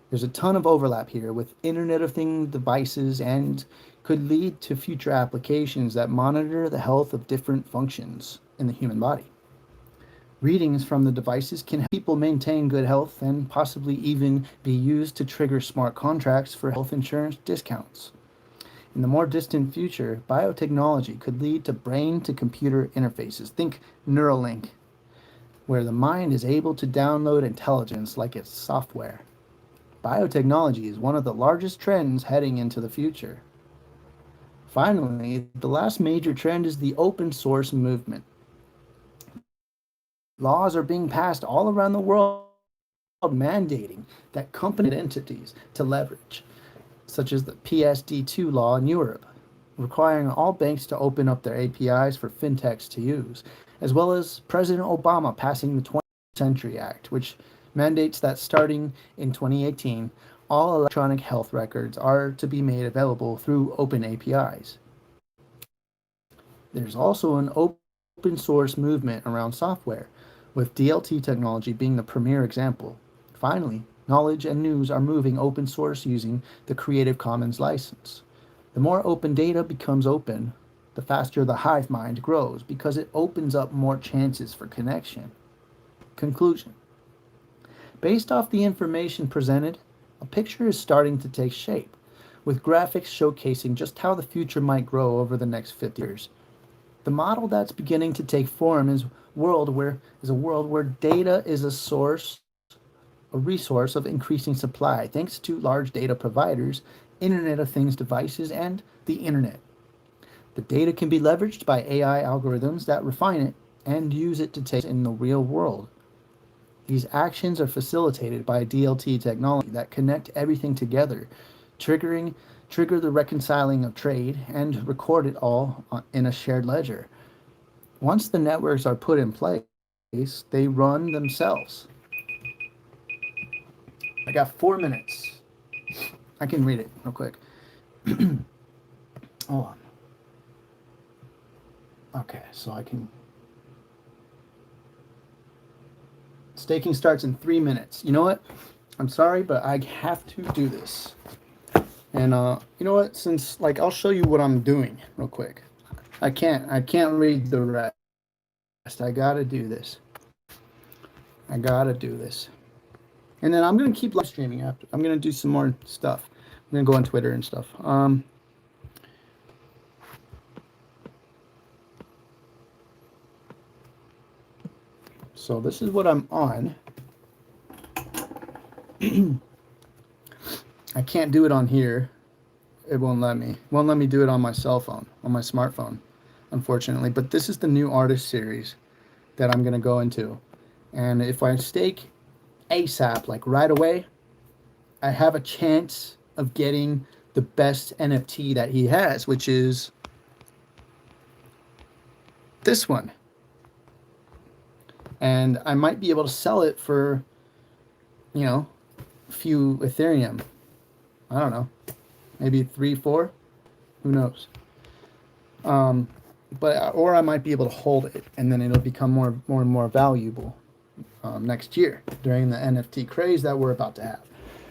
There's a ton of overlap here with Internet of Things devices and could lead to future applications that monitor the health of different functions in the human body. Readings from the devices can help people maintain good health and possibly even be used to trigger smart contracts for health insurance discounts. In the more distant future, biotechnology could lead to brain to computer interfaces. Think Neuralink, where the mind is able to download intelligence like it's software. Biotechnology is one of the largest trends heading into the future. Finally, the last major trend is the open source movement. Laws are being passed all around the world mandating that company entities to leverage, such as the PSD2 law in Europe, requiring all banks to open up their APIs for fintechs to use, as well as President Obama passing the 20th Century Act, which mandates that starting in 2018, all electronic health records are to be made available through open APIs. There's also an open source movement around software, with DLT technology being the premier example. Finally, knowledge and news are moving open source using the Creative Commons license. The more open data becomes open, the faster the hive mind grows because it opens up more chances for connection. Conclusion. Based off the information presented, a picture is starting to take shape, with graphics showcasing just how the future might grow over the next 50 years. The model that's beginning to take form is a world where data is a resource of increasing supply, thanks to large data providers, Internet of Things devices, and the Internet. The data can be leveraged by AI algorithms that refine it and use it to take in the real world. These actions are facilitated by DLT technology that connect everything together, trigger the reconciling of trade, and record it all in a shared ledger. Once the networks are put in place, they run themselves. I got 4 minutes. I can read it real quick. Hold on. Okay, so I can. Staking starts in 3 minutes. You know what? I'm sorry, but I have to do this. And you know what? Since I'll show you what I'm doing real quick. I can't read the rest. I gotta do this. And then I'm gonna keep live streaming after. I'm gonna do some more stuff. I'm gonna go on Twitter and stuff. So this is what I'm on. I can't do it on here. It won't let me. Won't let me do it on my cell phone, on my smartphone, unfortunately. But this is the new artist series that I'm gonna go into. And if I stake ASAP, right away, I have a chance of getting the best NFT that he has, which is this one. And I might be able to sell it for, a few Ethereum. I don't know, maybe 3, 4, who knows? Or I might be able to hold it, and then it'll become more and more valuable next year during the NFT craze that we're about to have.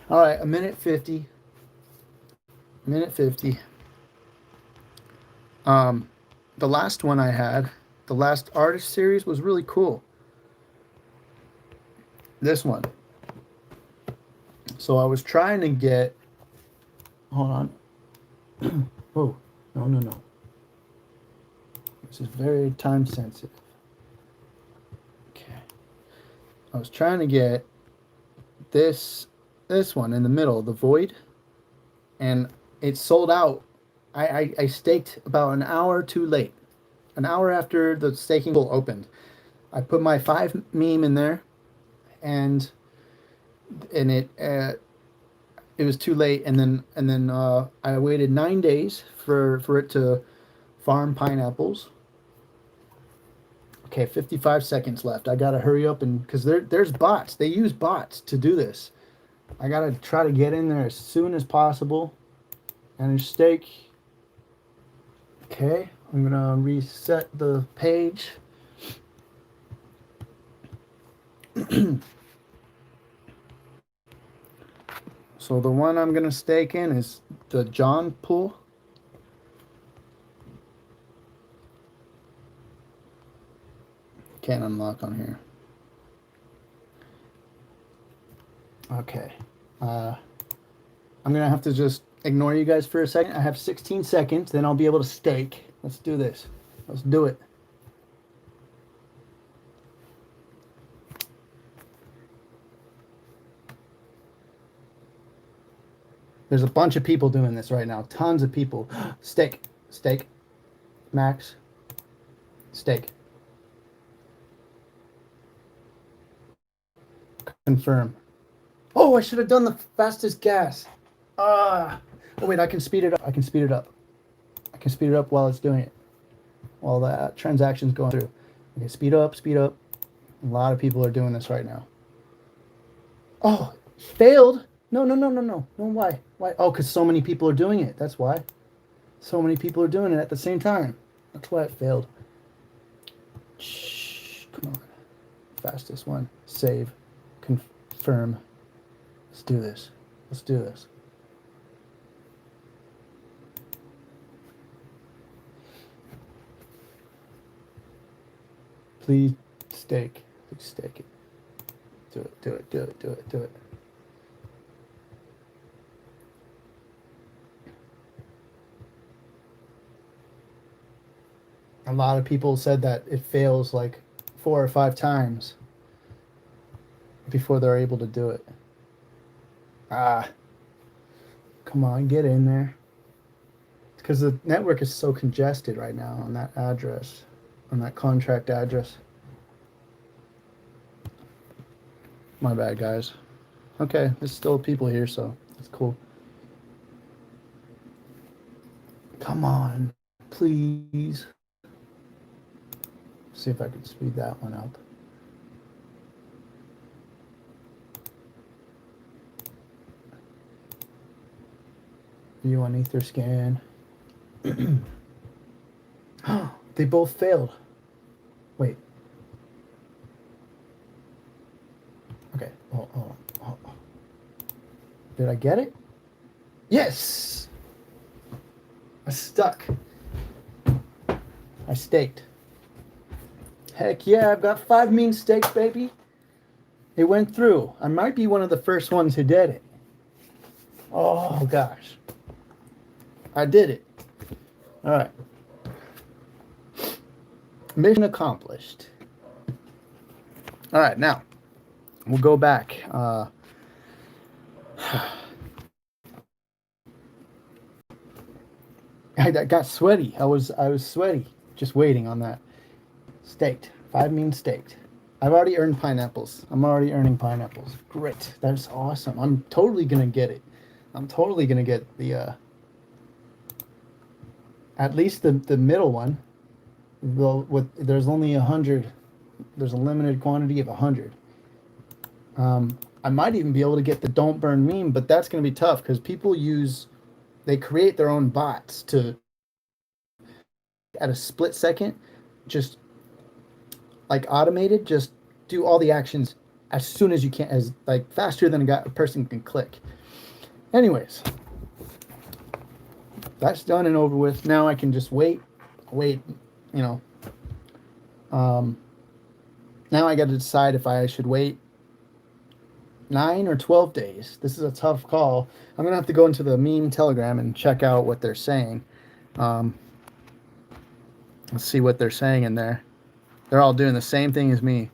All right, a minute 50. The last one I had, the last artist series, was really cool. This one. So I was trying to get. Hold on. Whoa. No. This is very time sensitive. Okay. I was trying to get this one in the middle, the void, and it sold out. I staked about an hour too late. An hour after the staking pool opened. I put my 5 meme in there, and it was too late, and then I waited 9 days for it to farm pineapples. Okay, 55 seconds left. I gotta hurry up, and because there's bots. They use bots to do this. I gotta try to get in there as soon as possible and stake. Okay, I'm gonna reset the page. So the one I'm gonna stake in is the John pool. Can't unlock on here. Okay. I'm gonna have to just ignore you guys for a second. I have 16 seconds, then I'll be able to stake. Let's do this. Let's do it. There's a bunch of people doing this right now. Tons of people. Stake. Max. Stake. Confirm. Oh, I should have done the fastest gas. Oh wait, I can speed it up. I can speed it up while it's doing it. While the transaction's going through. Okay, speed up. A lot of people are doing this right now. Oh, failed. No. Why? Oh, because so many people are doing it. That's why. So many people are doing it at the same time. That's why it failed. Shh, come on. Fastest one. Save. Confirm. Let's do this. Let's do this. Please stake. Please stake it. Do it, do it, do it, do it, do it. A lot of people said that it fails like 4 or 5 times before they're able to do it. Ah, come on, get in there. Because the network is so congested right now on that address, on that contract address. My bad, guys. Okay, there's still people here, so that's cool. Come on, please. See if I can speed that one up. View on Etherscan. They both failed. Wait. Okay. Oh. Did I get it? Yes! I stuck. I staked. Heck yeah, I've got 5 mean stakes, baby. It went through. I might be one of the first ones who did it. Oh, gosh. I did it. All right. Mission accomplished. All right, now we'll go back. I got sweaty. I was sweaty just waiting on that. Staked. 5 mean staked. I've already earned pineapples. I'm already earning pineapples. Great. That's awesome. I'm totally gonna get it. I'm totally gonna get the at least the middle one. There's only 100. There's a limited quantity of 100. I might even be able to get the don't burn meme, but that's going to be tough because they create their own bots to, at a split second, just like automated, just do all the actions as soon as you can, as like faster than a person can click. Anyways, that's done and over with. Now I can just wait, now I got to decide if I should wait 9 or 12 days. This is a tough call. I'm going to have to go into the meme Telegram and check out what they're saying. Let's see what they're saying in there. They're all doing the same thing as me.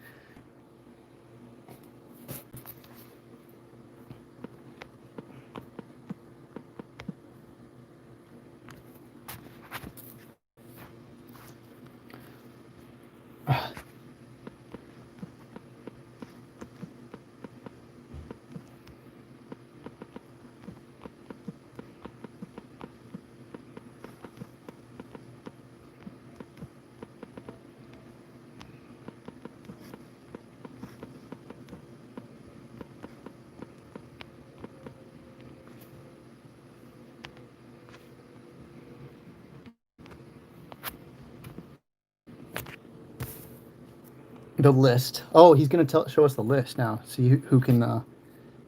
The list. Oh, he's gonna show us the list now. See who can.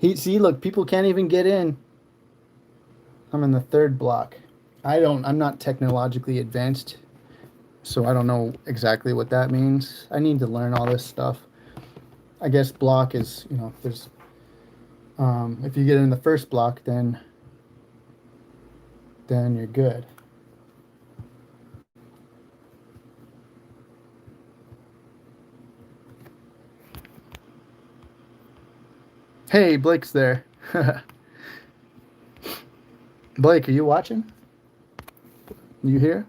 Look, people can't even get in. I'm in the 3rd block. I'm not technologically advanced, so I don't know exactly what that means. I need to learn all this stuff. I guess block is, there's. If you get in the 1st block, then you're good. Hey, Blake's there. Blake, are you watching? You here?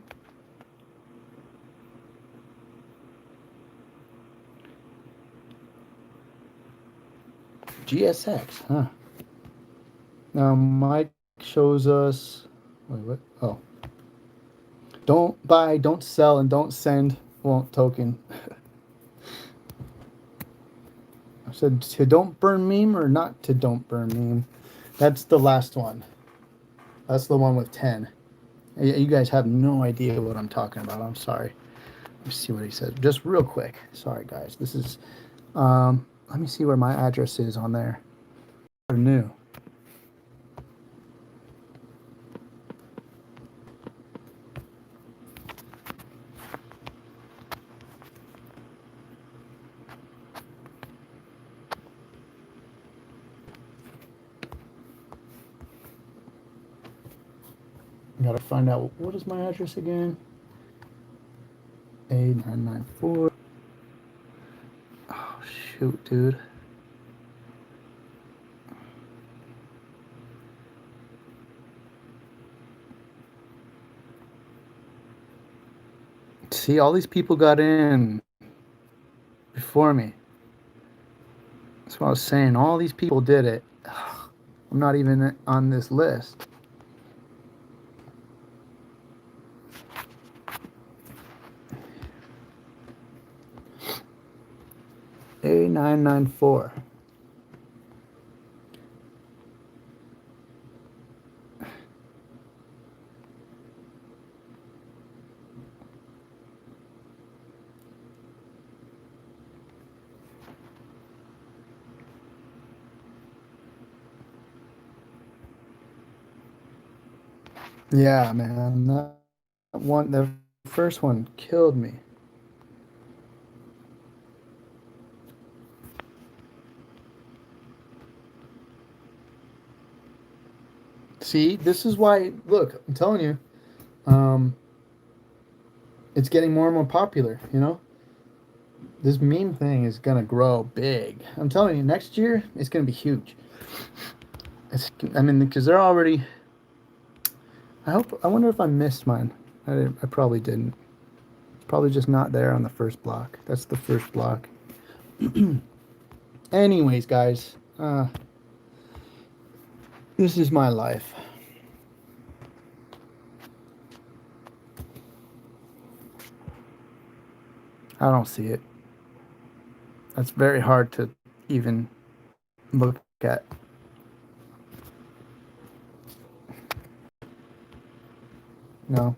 GSX, huh? Now Mike shows us. Wait, what? Oh. Don't buy, don't sell, and don't send won't token. I said to don't burn meme or not to don't burn meme. That's the last one. That's the one with 10. You guys have no idea what I'm talking about. I'm sorry. Let me see what he says. Just real quick. Sorry, guys. This is. Let me see where my address is on there. New. Gotta find out what is my address again. A994. Oh shoot, dude. See, all these people got in before me. That's what I was saying. All these people did it. I'm not even on this list. A994. Yeah, man. That one, the first one killed me. See, this is why. Look, I'm telling you, um, it's getting more and more popular. You know, this meme thing is gonna grow big. I'm telling you, next year it's gonna be huge. I mean, because they're already. I hope. I wonder if I missed mine. I probably didn't. It's probably just not there on the first block. That's the first block. Anyways, guys, this is my life. I don't see it. That's very hard to even look at. No.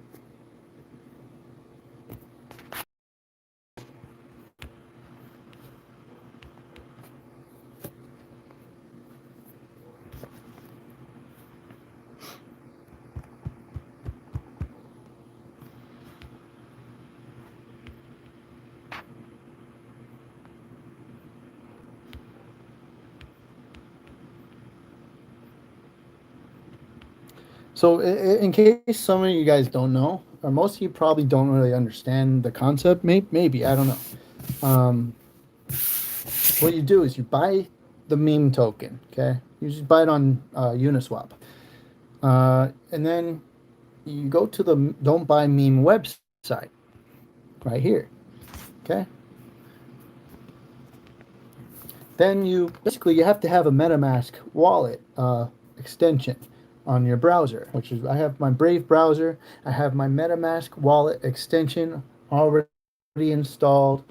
So, in case some of you guys don't know, or most of you probably don't really understand the concept, maybe I don't know. What you do is you buy the meme token, okay? You just buy it on Uniswap. And then you go to the Don't Buy Meme website right here, okay? Then you basically you have to have a MetaMask wallet extension on your browser, which is I have my Brave browser, I have my MetaMask wallet extension already installed,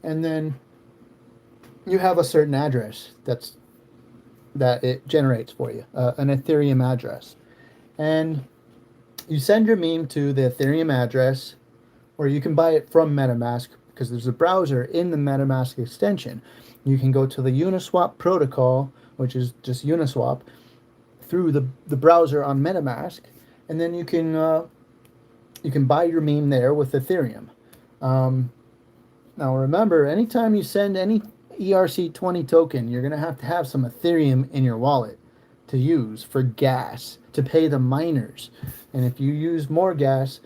and then you have a certain address that it generates for you, an Ethereum address, and you send your meme to the Ethereum address, or you can buy it from MetaMask because there's a browser in the MetaMask extension. You can go to the Uniswap protocol, which is just Uniswap, through the browser on MetaMask, and then you can buy your meme there with Ethereum. Um, Now remember, anytime you send any ERC20 token, you're gonna have to have some Ethereum in your wallet to use for gas to pay the miners. And if you use more gas,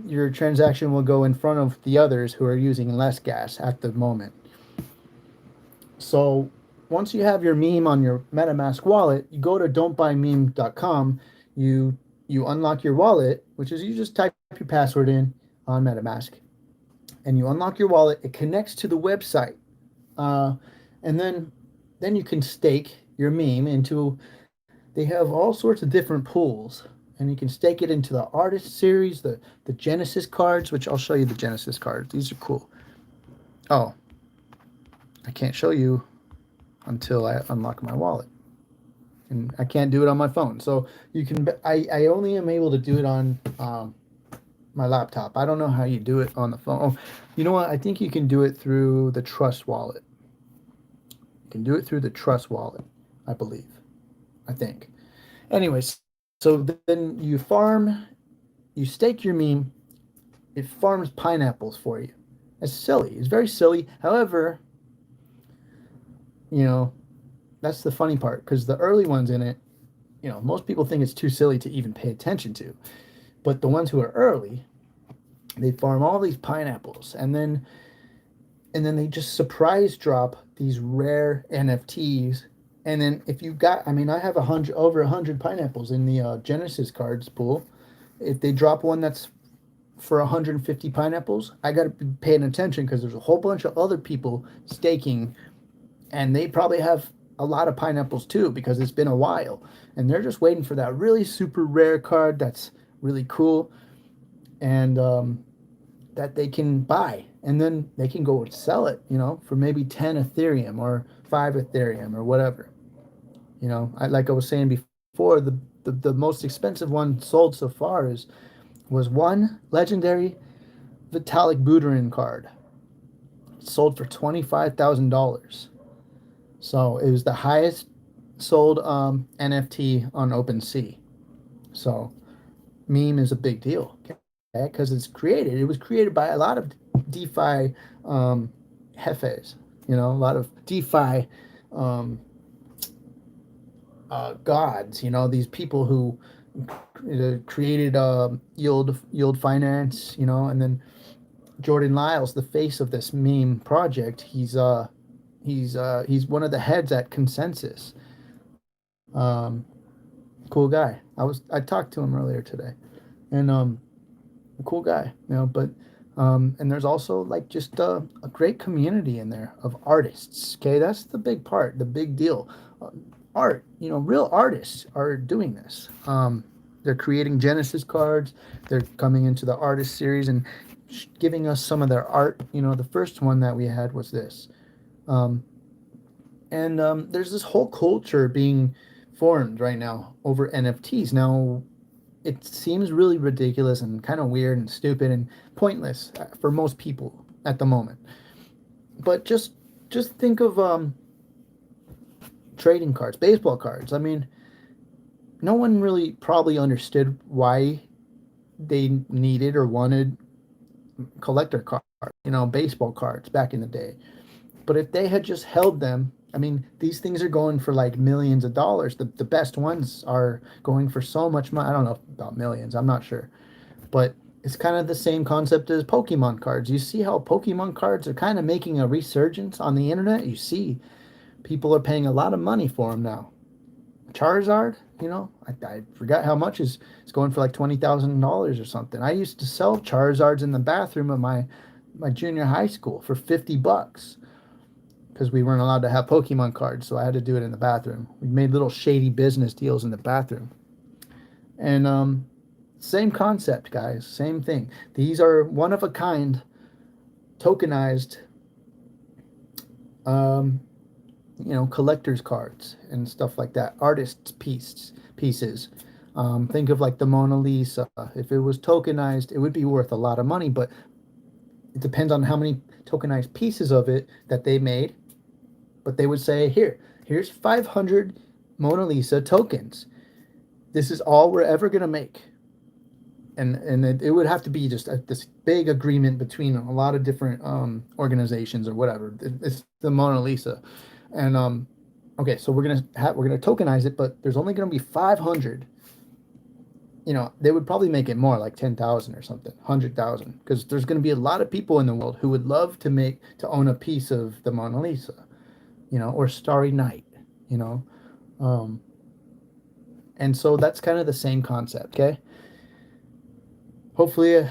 your transaction will go in front of the others who are using less gas at the moment. So once you have your meme on your MetaMask wallet, you go to don'tbuymeme.com, you unlock your wallet, which is you just type your password in on MetaMask, and you unlock your wallet. It connects to the website, and then you can stake your meme into. They have all sorts of different pools, and you can stake it into the artist series, the Genesis cards, which I'll show you the Genesis cards. These are cool. Oh, I can't show you until I unlock my wallet, and I can't do it on my phone. So you can. I only am able to do it on my laptop. I don't know how you do it on the phone. Oh, you know what? I think you can do it through the Trust Wallet. You can do it through the Trust Wallet, I believe. I think. Anyways, so then you farm, you stake your meme, it farms pineapples for you. It's silly. It's very silly. However, you know, that's the funny part because the early ones in it, most people think it's too silly to even pay attention to. But the ones who are early, they farm all these pineapples and then they just surprise drop these rare NFTs. And then if you got, I mean, I have over 100 pineapples in the Genesis cards pool. If they drop one that's for 150 pineapples, I got to be paying attention because there's a whole bunch of other people staking, and they probably have a lot of pineapples too because it's been a while, and they're just waiting for that really super rare card that's really cool, and that they can buy, and then they can go and sell it, for maybe 10 Ethereum or 5 Ethereum or whatever. Like I was saying before, the most expensive one sold so far was one legendary Vitalik Buterin card. It sold for $25,000. So it was the highest sold NFT on OpenSea. So meme is a big deal, okay? Because it was created by a lot of DeFi hefes, a lot of DeFi gods, these people who created yield finance, and then Jordan Lyles, the face of this meme project, he's one of the heads at Consensus. Cool guy. I talked to him earlier today, and a cool guy, but and there's also like just a great community in there of artists. Okay, that's the big part, the big deal. Art, real artists are doing this. They're creating Genesis cards. They're coming into the artist series and giving us some of their art. The first one that we had was this. And there's this whole culture being formed right now over NFTs. Now, it seems really ridiculous and kind of weird and stupid and pointless for most people at the moment. But just think of trading cards, baseball cards. I mean, no one really probably understood why they needed or wanted collector cards, baseball cards back in the day. But if they had just held them, I mean, these things are going for like millions of dollars. The best ones are going for so much money. I don't know about millions, I'm not sure. But it's kind of the same concept as Pokemon cards. You see how Pokemon cards are kind of making a resurgence on the internet? You see people are paying a lot of money for them now. Charizard, I forgot how much is going for like $20,000 or something. I used to sell Charizards in the bathroom of my junior high school for $50 because we weren't allowed to have Pokemon cards, so I had to do it in the bathroom. We made little shady business deals in the bathroom. And same concept, guys, same thing. These are one of a kind tokenized collector's cards and stuff like that. Artists' pieces. Think of like the Mona Lisa. If it was tokenized, it would be worth a lot of money, but it depends on how many tokenized pieces of it that they made. But they would say, here's 500 Mona Lisa tokens. This is all we're ever going to make. And it would have to be just this big agreement between a lot of different organizations or whatever. It's the Mona Lisa. And okay, so we're gonna tokenize it, but there's only gonna be 500. They would probably make it more, like 10,000 or something, 100,000, because there's gonna be a lot of people in the world who would love to own a piece of the Mona Lisa, or Starry Night, and so that's kind of the same concept. Okay, hopefully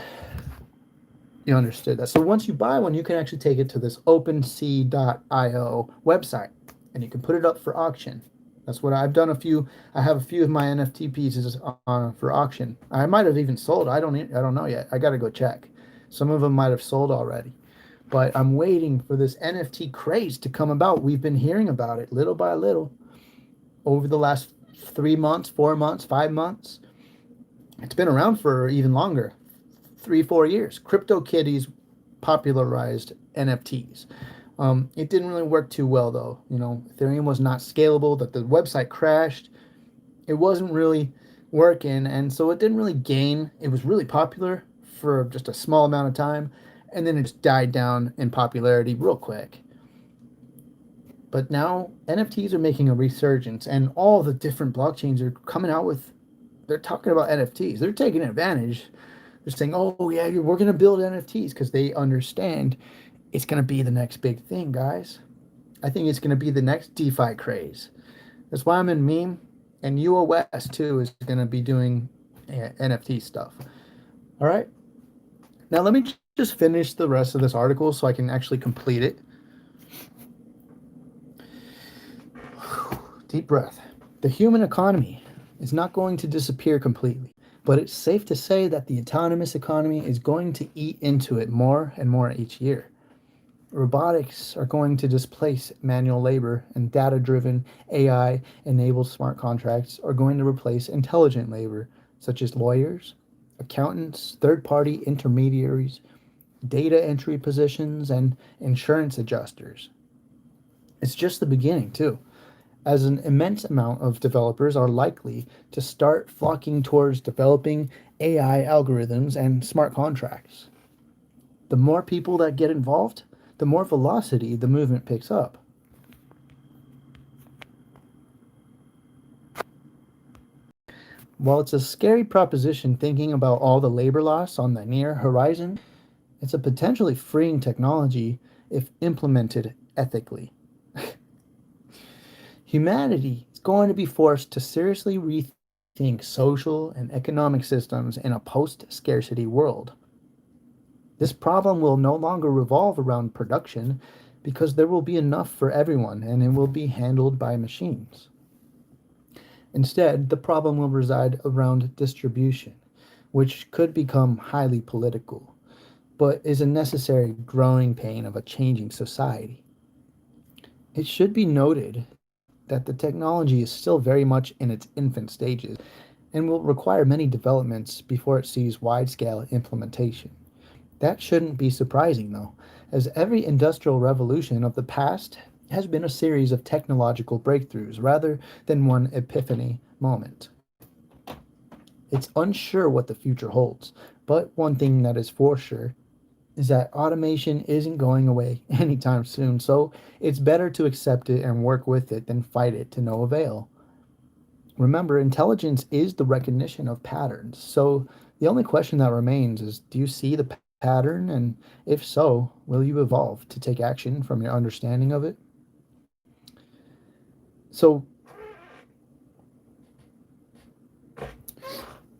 you understood that. So once you buy one, you can actually take it to this OpenSea.io website, and you can put it up for auction. That's what I've done. I have a few of my NFT pieces for auction. I might have even sold. I don't know yet. I got to go check. Some of them might have sold already, but I'm waiting for this NFT craze to come about. We've been hearing about it little by little over the last 3 months, 4 months, 5 months. It's been around for even longer. 3 4 years. CryptoKitties popularized NFTs. It didn't really work too well though. Ethereum was not scalable. That the website crashed. It wasn't really working, and so it didn't really gain. It was really popular for just a small amount of time, and then it just died down in popularity real quick. But now NFTs are making a resurgence, and all the different blockchains are coming out with. They're talking about NFTs. They're taking advantage. They're saying, "Oh yeah, we're going to build NFTs," because they understand it's going to be the next big thing, guys. I think it's going to be the next DeFi craze. That's why I'm in meme, and U.S. too is going to be doing NFT stuff. All right. Now let me just finish the rest of this article so I can actually complete it. Deep breath. The human economy is not going to disappear completely, but it's safe to say that the autonomous economy is going to eat into it more and more each year. Robotics are going to displace manual labor, and data driven AI enabled smart contracts are going to replace intelligent labor, such as lawyers, accountants, third party intermediaries, data entry positions, and insurance adjusters. It's just the beginning, too, as an immense amount of developers are likely to start flocking towards developing AI algorithms and smart contracts. The more people that get involved, the more velocity the movement picks up. While it's a scary proposition thinking about all the labor loss on the near horizon, it's a potentially freeing technology if implemented ethically. Humanity is going to be forced to seriously rethink social and economic systems in a post scarcity world. This problem will no longer revolve around production because there will be enough for everyone and it will be handled by machines. Instead, the problem will reside around distribution, which could become highly political, but is a necessary growing pain of a changing society. It should be noted that the technology is still very much in its infant stages and will require many developments before it sees wide scale implementation. That shouldn't be surprising, though, as every industrial revolution of the past has been a series of technological breakthroughs rather than one epiphany moment. It's unsure what the future holds, but one thing that is for sure is that automation isn't going away anytime soon, so it's better to accept it and work with it than fight it to no avail. Remember, intelligence is the recognition of patterns, so the only question that remains is, do you see the pattern, and if so, will you evolve to take action from your understanding of it? So,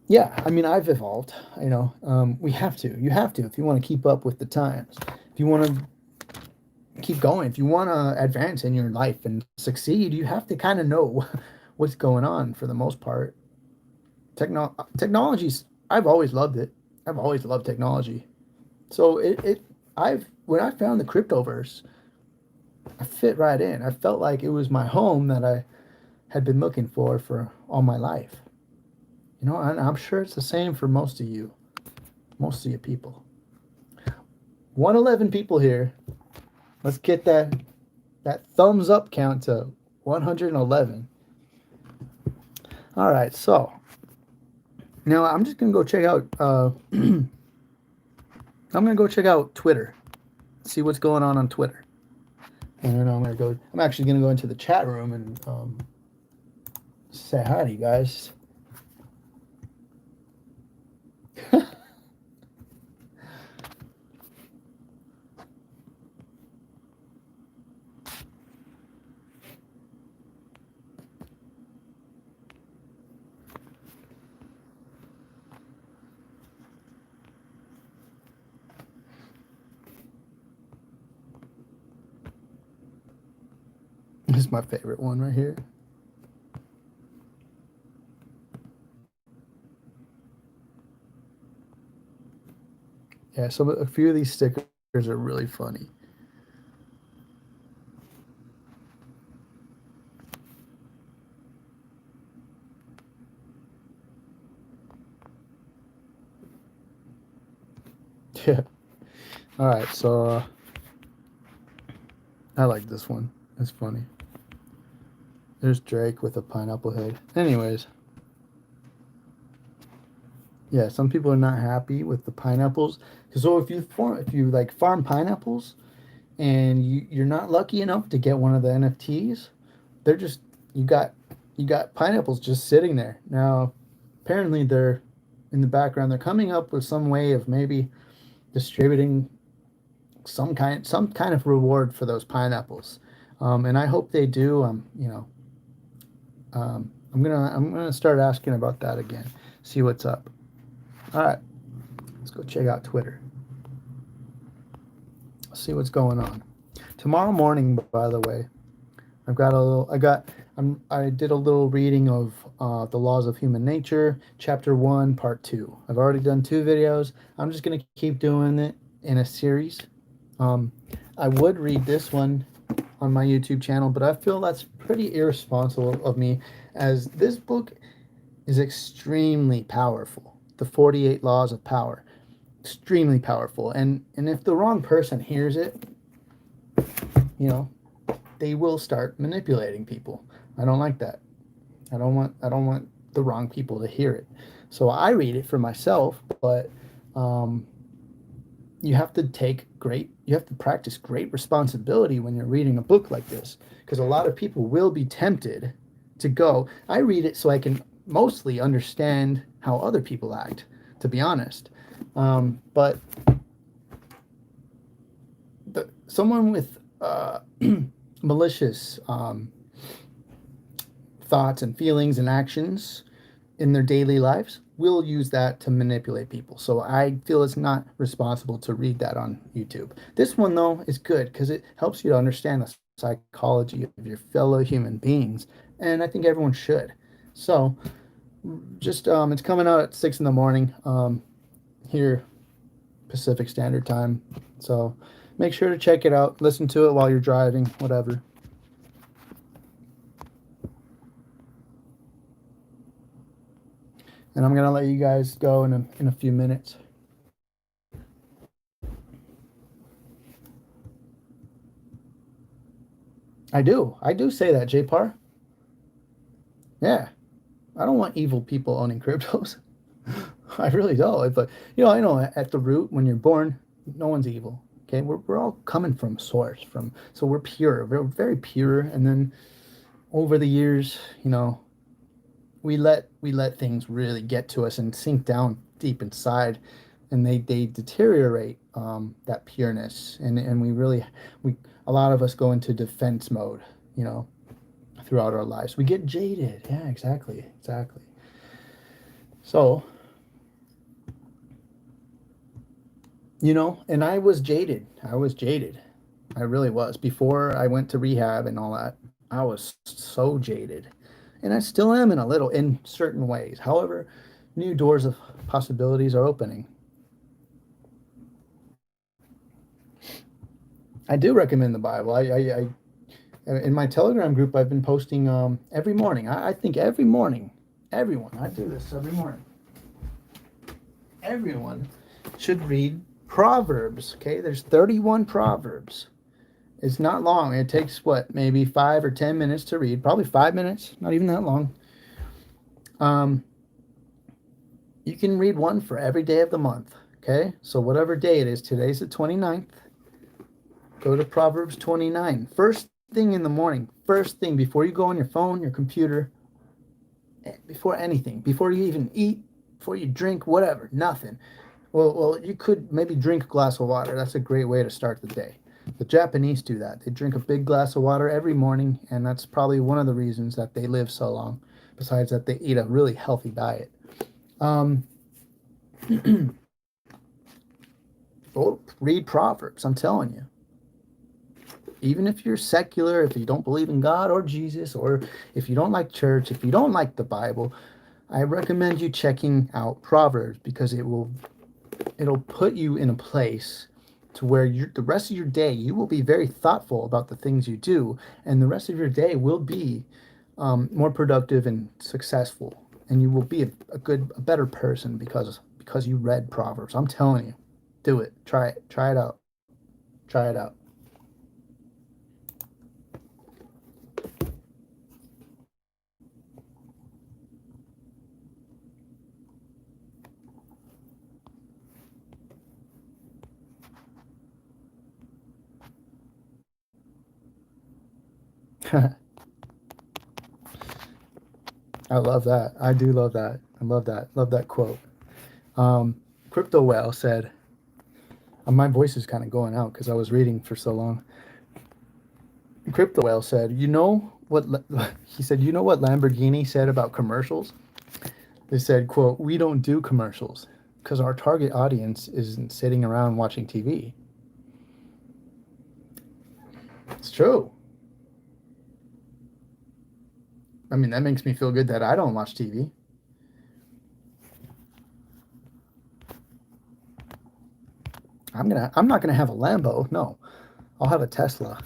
yeah, I mean, I've evolved. We have to. You have to if you want to keep up with the times. If you want to keep going, if you want to advance in your life and succeed, you have to kind of know what's going on for the most part. Technology's. I've always loved it. I've always loved technology. So I've when I found the cryptoverse, I fit right in. I felt like it was my home that I had been looking for all my life. And I'm sure it's the same for most of you people. 111 people here. Let's get that thumbs up count to 111. All right, so now I'm just gonna go check out. I'm gonna go check out Twitter, see what's going on Twitter, and then I'm gonna go. I'm actually gonna go into the chat room and say hi to you guys. This is my favorite one right here. Yeah, a few of these stickers are really funny. Yeah. All right. So I like this one. It's funny. There's Drake with a pineapple head. Anyways, yeah, some people are not happy with the pineapples. So if you like farm pineapples and you're not lucky enough to get one of the NFTs, they're just you got you got pineapples just sitting there. Now, apparently they're in the background. They're coming up with some way of maybe distributing some kind of reward for those pineapples. And I hope they do. I'm gonna start asking about that again. See what's up. All right, let's go check out Twitter. See what's going on. Tomorrow morning, by the way, I've got a little. I did a little reading of the Laws of Human Nature, Chapter One, Part Two. I've already done two videos. I'm just gonna keep doing it in a series. Um, I would read this one on my YouTube channel, but I feel that's pretty irresponsible of me, as this book is extremely powerful. The 48 Laws of Power, extremely powerful, and if the wrong person hears it, you know, they will start manipulating people. I don't like that. I don't want the wrong people to hear it. So I read it for myself, but um, you have to practice great responsibility when you're reading a book like this, because a lot of people will be tempted to go. I read it so I can mostly understand how other people act, to be honest. But someone with malicious thoughts and feelings and actions in their daily lives will use that to manipulate people. So I feel it's not responsible to read that on YouTube. This one, though, is good because it helps you to understand the psychology of your fellow human beings, and I think everyone should. So just it's coming out at 6 in the morning here, Pacific Standard Time. So make sure to check it out. Listen to it while you're driving, whatever. And I'm gonna let you guys go in a few minutes. I do say that, JPAR. Yeah, I don't want evil people owning cryptos. I really don't. But I know at the root, when you're born, no one's evil. Okay, we're all coming from source, so we're pure. We're very pure, and then over the years, we let things really get to us and sink down deep inside, and they deteriorate that pureness, and we a lot of us go into defense mode, throughout our lives. We get jaded. Yeah, exactly. So, and I was jaded. I really was. Before I went to rehab and all that, I was so jaded. And I still am in certain ways. However, new doors of possibilities are opening. I do recommend the Bible. In my Telegram group, I've been posting every morning. I think every morning, everyone, I do this every morning. Everyone should read Proverbs. Okay, there's 31 Proverbs. It's not long. It takes what, maybe 5 or 10 minutes to read. Probably 5 minutes, not even that long. Um, you can read one for every day of the month. Okay, so whatever day it is, today's the 29th. Go to Proverbs 29. First thing in the morning, first thing before you go on your phone, your computer, before anything, before you even eat, before you drink, whatever, nothing. Well, you could maybe drink a glass of water. That's a great way to start the day. The Japanese do that. They drink a big glass of water every morning, and that's probably one of the reasons that they live so long, besides that they eat a really healthy diet. Um, Read Proverbs, I'm telling you. Even if you're secular, if you don't believe in God or Jesus, or if you don't like church, if you don't like the Bible, I recommend you checking out Proverbs, because it'll put you in a place to where the rest of your day, you will be very thoughtful about the things you do, and the rest of your day will be more productive and successful, and you will be a better person because you read Proverbs. I'm telling you. Do it. Try it. Try it out. Try it out. I love that. I do love that. I love that. Love that quote. Crypto Whale said, my voice is kind of going out because I was reading for so long. Crypto Whale said, you know what? He said, you know what Lamborghini said about commercials? They said, quote, we don't do commercials because our target audience isn't sitting around watching TV. It's true. I mean, that makes me feel good that I don't watch TV. I'm not gonna have a Lambo. No, I'll have a Tesla.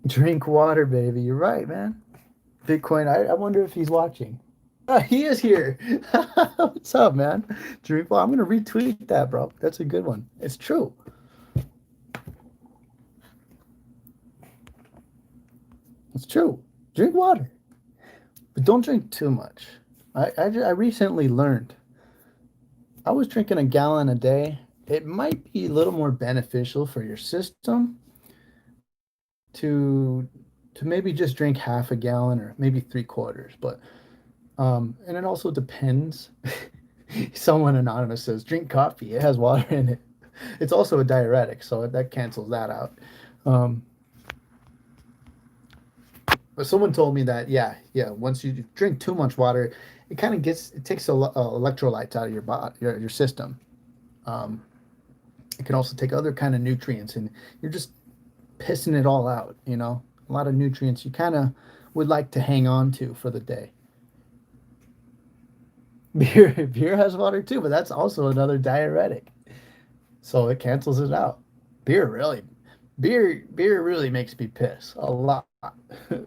Drink water, baby. You're right, man. Bitcoin. I wonder if he's watching. He is here. What's up, man? Drink water. I'm gonna retweet that, bro. That's a good one. It's true. It's true. Drink water, but don't drink too much. I recently learned I was drinking a gallon a day. It might be a little more beneficial for your system to maybe just drink half a gallon or maybe three quarters. But and it also depends. Someone anonymous says drink coffee. It has water in it. It's also a diuretic, so that cancels that out. Um, but someone told me that yeah, once you drink too much water, it takes electrolytes out of your body, your system. Um, it can also take other kind of nutrients, and you're just pissing it all out. A lot of nutrients you kind of would like to hang on to for the day. Beer has water too, but that's also another diuretic, so it cancels it out. Beer really, beer really makes me piss a lot,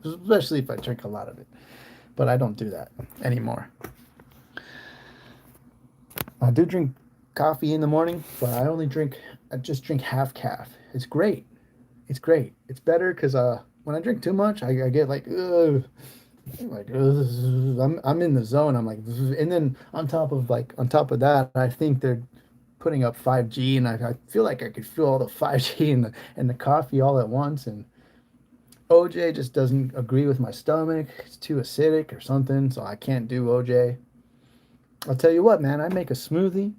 especially if I drink a lot of it. But I don't do that anymore. I do drink coffee in the morning, but I just drink half calf. It's great. It's great. It's better because when I drink too much, I get like, ugh, like I'm in the zone. I'm like, and then on top of that, I think they're putting up 5G, and I feel like I could feel all the 5G and the coffee all at once. And OJ just doesn't agree with my stomach. It's too acidic or something, so I can't do OJ. I'll tell you what, man. I make a smoothie.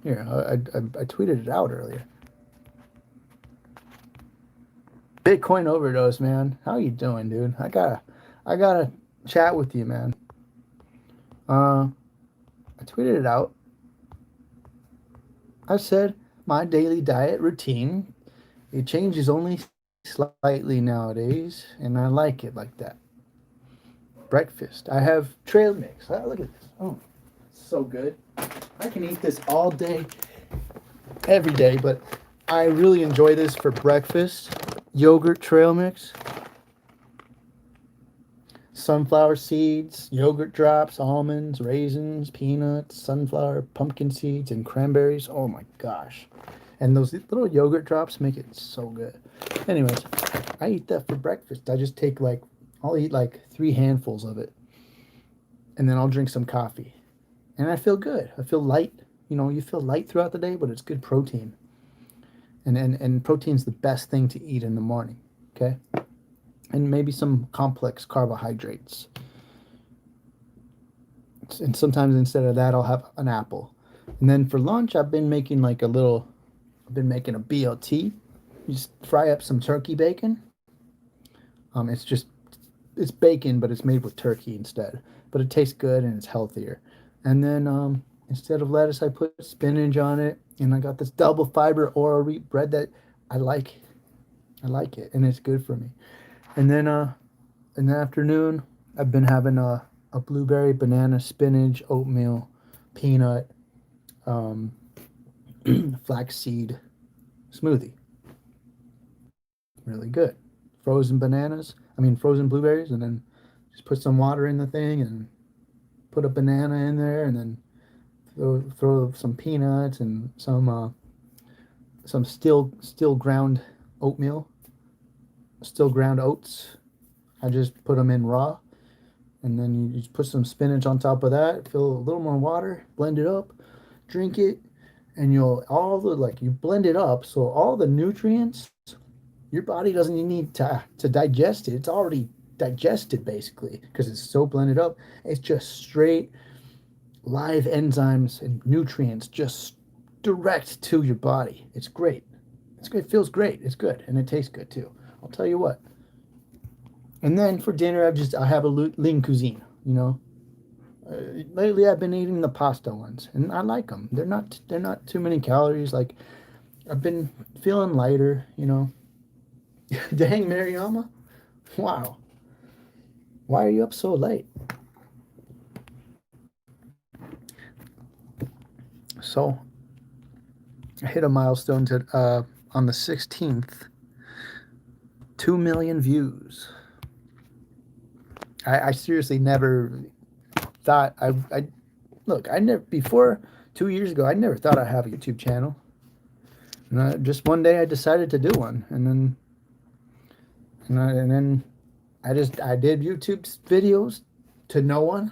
Here, I tweeted it out earlier. Bitcoin overdose, man. How you doing, dude? I gotta chat with you, man. Uh, I tweeted it out. I said my daily diet routine. It changes only slightly nowadays, and I like it like that. Breakfast. I have trail mix. Look at this. Oh, so good. I can eat this all day, every day, but I really enjoy this for breakfast. Yogurt trail mix, sunflower seeds, yogurt drops, almonds, raisins, peanuts, sunflower, pumpkin seeds, and cranberries. Oh my gosh. And those little yogurt drops make it so good. Anyways, I eat that for breakfast. I'll eat like three handfuls of it. And then I'll drink some coffee. And I feel good. I feel light. You feel light throughout the day, but it's good protein. And protein's the best thing to eat in the morning. Okay? And maybe some complex carbohydrates. And sometimes instead of that, I'll have an apple. And then for lunch, I've been making a BLT. You just fry up some turkey bacon. It's bacon, but it's made with turkey instead. But it tastes good and it's healthier. And then instead of lettuce, I put spinach on it, and I got this double fiber Oro wheat bread that I like. I like it, and it's good for me. And then in the afternoon, I've been having a blueberry, banana, spinach, oatmeal, peanut, um, flaxseed smoothie. Really good. Frozen blueberries, and then just put some water in the thing and put a banana in there, and then throw some peanuts and some still ground oatmeal, still ground oats. I just put them in raw, and then you just put some spinach on top of that. Fill a little more water, blend it up, drink it, and you blend it up so all the nutrients your body doesn't need to digest it. It's already digested basically because it's so blended up. It's just straight live enzymes and nutrients just direct to your body. It's great. It's good. It feels great. It's good, and it tastes good too. I'll tell you what. And then for dinner, I have a lean cuisine. Lately I've been eating the pasta ones, and I like them. They're not too many calories. Like I've been feeling lighter. Dang, Mariama, wow. Why are you up so late? So I hit a milestone on the 16th. 2 million views. I seriously never thought I look. I never before 2 years ago. I never thought I'd have a YouTube channel. And just one day I decided to do one, and then I did YouTube videos to no one.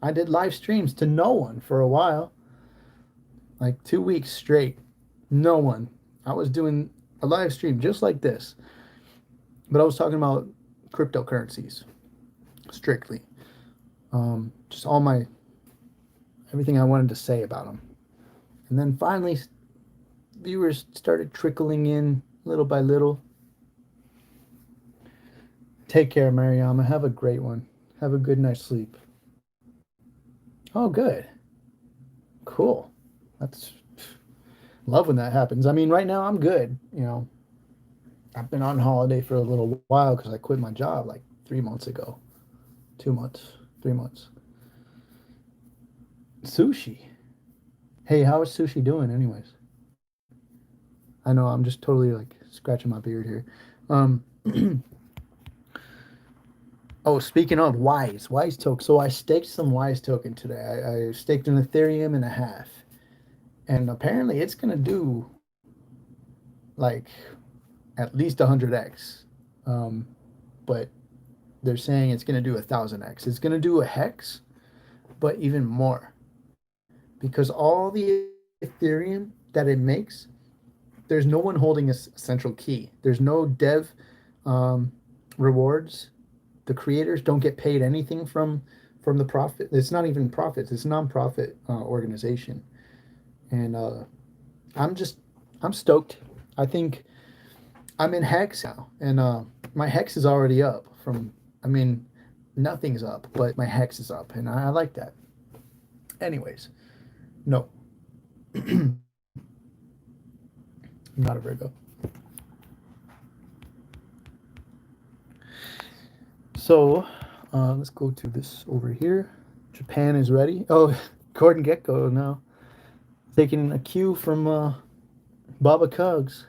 I did live streams to no one for a while, like 2 weeks straight. No one. I was doing a live stream just like this, but I was talking about cryptocurrencies strictly. Just everything I wanted to say about them. And then finally, viewers started trickling in little by little. Take care, Mariama. Have a great one. Have a good night's sleep. Oh, good. Cool. That's love when that happens. I mean, right now I'm good. I've been on holiday for a little while because I quit my job like 3 months ago. 2 months, 3 months. Sushi. Hey, how is sushi doing, anyways? I know I'm just totally like scratching my beard here. Oh, speaking of Wise token. So I staked some Wise token today. I staked an Ethereum and a half, and apparently it's gonna do like at least 100x. But they're saying it's gonna do 1,000x. It's gonna do a hex, but even more because all the Ethereum that it makes, there's no one holding a central key. There's no dev rewards. The creators don't get paid anything from the profit. It's not even profits. It's a non-profit organization, and I'm stoked. I think I'm in Hex now, and my Hex is already up. Nothing's up, but my Hex is up, and I like that. Anyways, no, I'm not a Virgo. So let's go to this over here. Japan is ready. Oh, Gordon Gecko now. Taking a cue from Baba Cugs.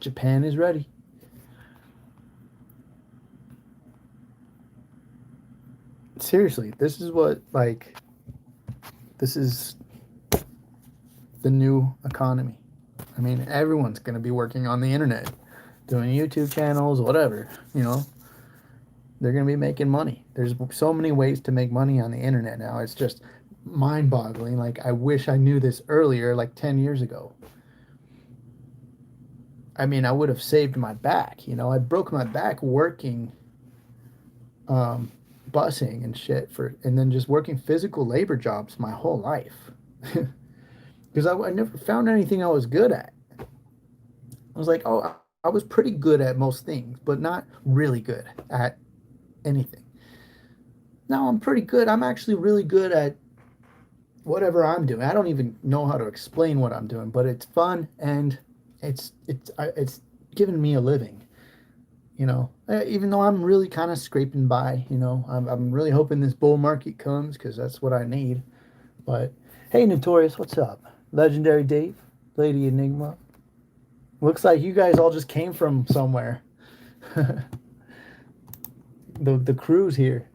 Japan is ready. Seriously, this is the new economy. I mean, everyone's going to be working on the internet, doing YouTube channels, whatever, They're going to be making money. There's so many ways to make money on the internet now. It's just mind-boggling. Like, I wish I knew this earlier, like 10 years ago. I mean, I would have saved my back. I broke my back working, busing and shit and then just working physical labor jobs my whole life. Because I never found anything I was good at. I was like, oh, I was pretty good at most things, but not really good at anything. Now I'm pretty good. I'm actually really good at whatever I'm doing. I don't even know how to explain what I'm doing, but it's fun and it's giving me a living. Even though I'm really kind of scraping by. I'm really hoping this bull market comes because that's what I need. But hey, Notorious, what's up? Legendary Dave, Lady Enigma. Looks like you guys all just came from somewhere. The crew's here.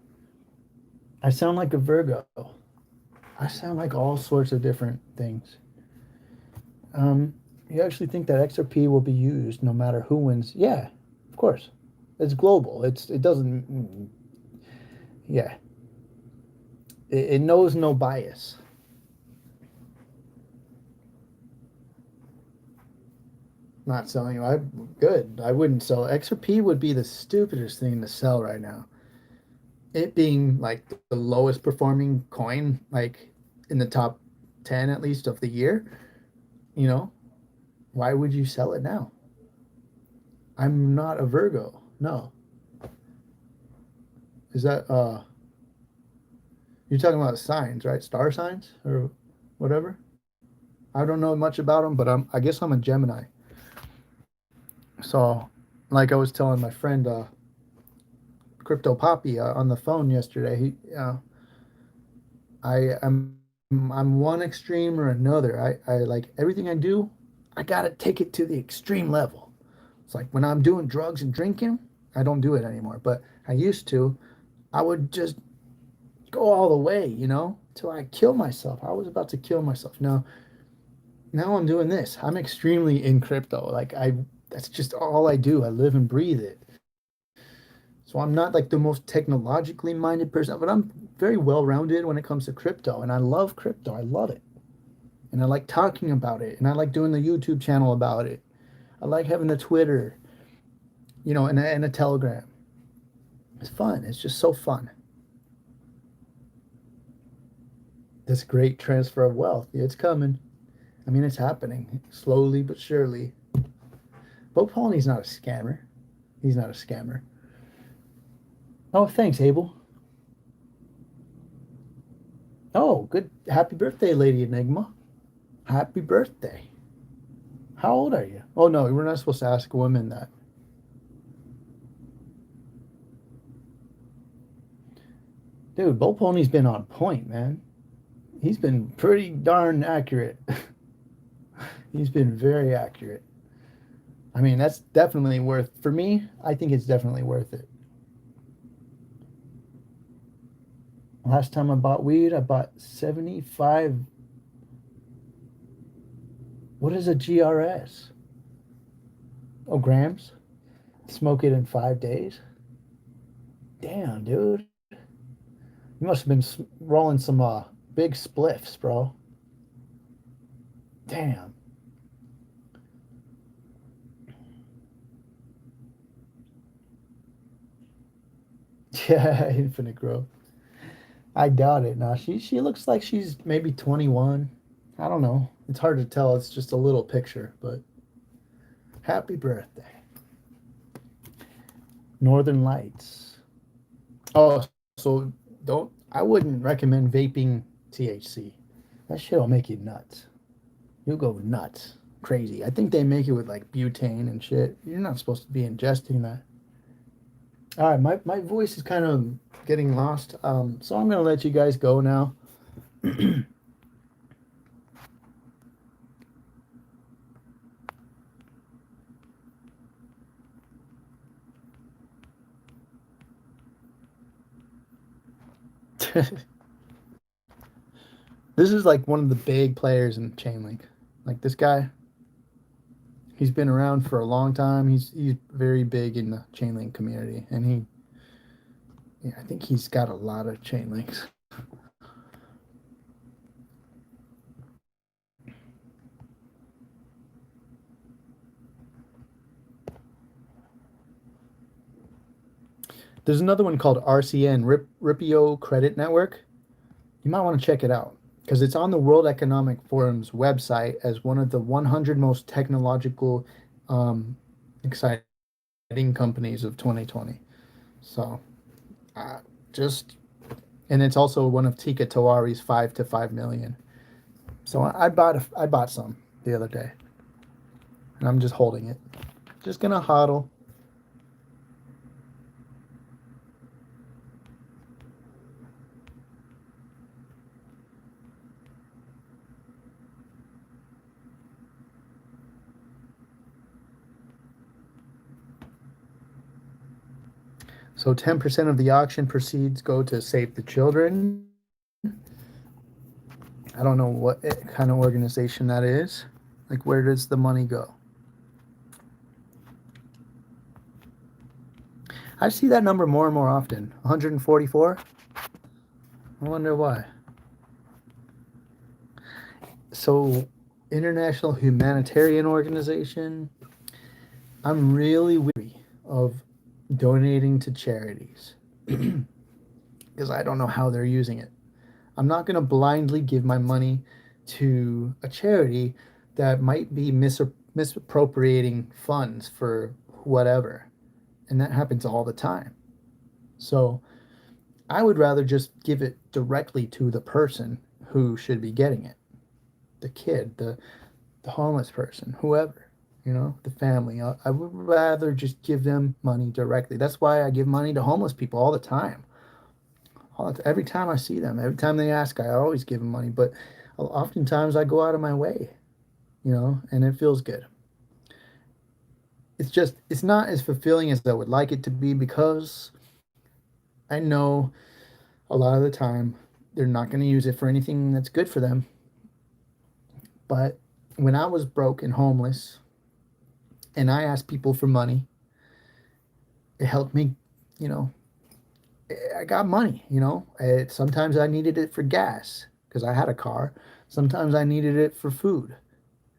I sound like a Virgo. I sound like all sorts of different things. Um, you actually think that XRP will be used no matter who wins? Yeah, of course. It's global. It doesn't. Yeah, it knows no bias. Not selling. I good. I wouldn't sell. XRP would be the stupidest thing to sell right now. It being like the lowest performing coin, like in the top 10 at least of the year. You know, why would you sell it now? I'm not a Virgo. No. Is that you're talking about signs, right? Star signs or whatever? I don't know much about them, but I guess I'm a Gemini. So, like I was telling my friend Crypto Poppy on the phone yesterday, I'm one extreme or another. I like everything I do, I gotta take it to the extreme level. It's like when I'm doing drugs and drinking, I don't do it anymore. But I used to. I would just go all the way, till I kill myself. I was about to kill myself. Now I'm doing this. I'm extremely in crypto. That's just all I do. I live and breathe it. So I'm not like the most technologically minded person, but I'm very well rounded when it comes to crypto. And I love crypto. I love it. And I like talking about it. And I like doing the YouTube channel about it. I like having the Twitter, and a Telegram. It's fun. It's just so fun. This great transfer of wealth. It's coming. I mean, it's happening slowly but surely. Bo Polney's not a scammer. He's not a scammer. Oh, thanks, Abel. Oh, good. Happy birthday, Lady Enigma. Happy birthday. How old are you? Oh, no, we're not supposed to ask women that. Dude, Bo Pony's been on point, man. He's been pretty darn accurate. He's been very accurate. I mean, that's definitely worth, for me, I think it's definitely worth it. Last time I bought weed, I bought 75. What is a GRS? Oh, grams? Smoke it in 5 days? Damn, dude. You must have been rolling some big spliffs, bro. Damn. Yeah, infinite growth. I doubt it. Now she looks like she's maybe 21. I don't know. It's hard to tell. It's just a little picture, but happy birthday. Northern Lights. Oh, so don't I wouldn't recommend vaping THC. That shit'll make you nuts. You'll go nuts. Crazy. I think they make it with like butane and shit. You're not supposed to be ingesting that. All right, my voice is kind of getting lost. So I'm gonna let you guys go now. This is like one of the big players in Chainlink. Like this guy, he's been around for a long time. He's very big in the Chainlink community, and yeah, I think he's got a lot of Chainlinks. There's another one called RCN, Ripio Credit Network. You might want to check it out because it's on the World Economic Forum's website as one of the 100 most technological, exciting companies of 2020. So, uh, just and it's also one of Tika Tawari's 5 to 5 million. So I bought some the other day, and I'm just holding it. Just gonna hodl. So 10% of the auction proceeds go to Save the Children. I don't know what kind of organization that is. Like, where does the money go? I see that number more and more often. 144? I wonder why. So, International Humanitarian Organization, I'm really weary of donating to charities because I don't know how they're using it. I'm not going to blindly give my money to a charity that might be misappropriating funds for whatever. And that happens all the time. So I would rather just give it directly to the person who should be getting it, the kid, the homeless person, whoever, the family. I would rather just give them money directly. That's why I give money to homeless people all the time. Every time I see them, every time they ask, I always give them money. But oftentimes I go out of my way, and it feels good. It's not as fulfilling as I would like it to be because I know a lot of the time they're not going to use it for anything that's good for them. But when I was broke and homeless and I asked people for money, it helped me, you know, I got money, sometimes I needed it for gas because I had a car. Sometimes I needed it for food,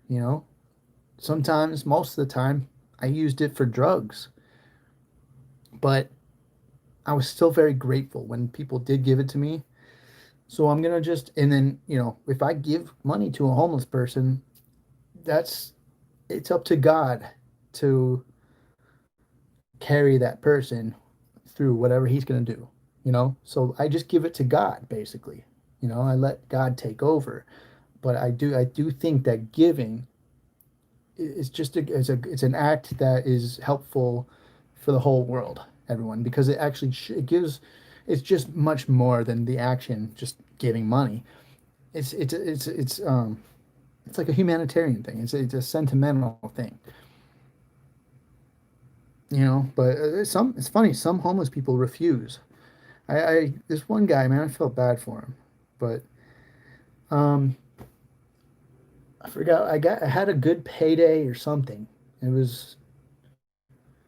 you know. Sometimes, most of the time, I used it for drugs. But I was still very grateful when people did give it to me. So I'm going to and then, if I give money to a homeless person, it's up to God to carry that person through whatever he's going to do, So I just give it to God, basically. I let God take over. But I do think that giving is just it's an act that is helpful for the whole world, everyone, because it actually it gives it's just much more than the action just giving money. It's like a humanitarian thing. It's a sentimental thing, But it's funny. Some homeless people refuse. I this one guy, man, I felt bad for him, but um, I forgot. I had a good payday or something. It was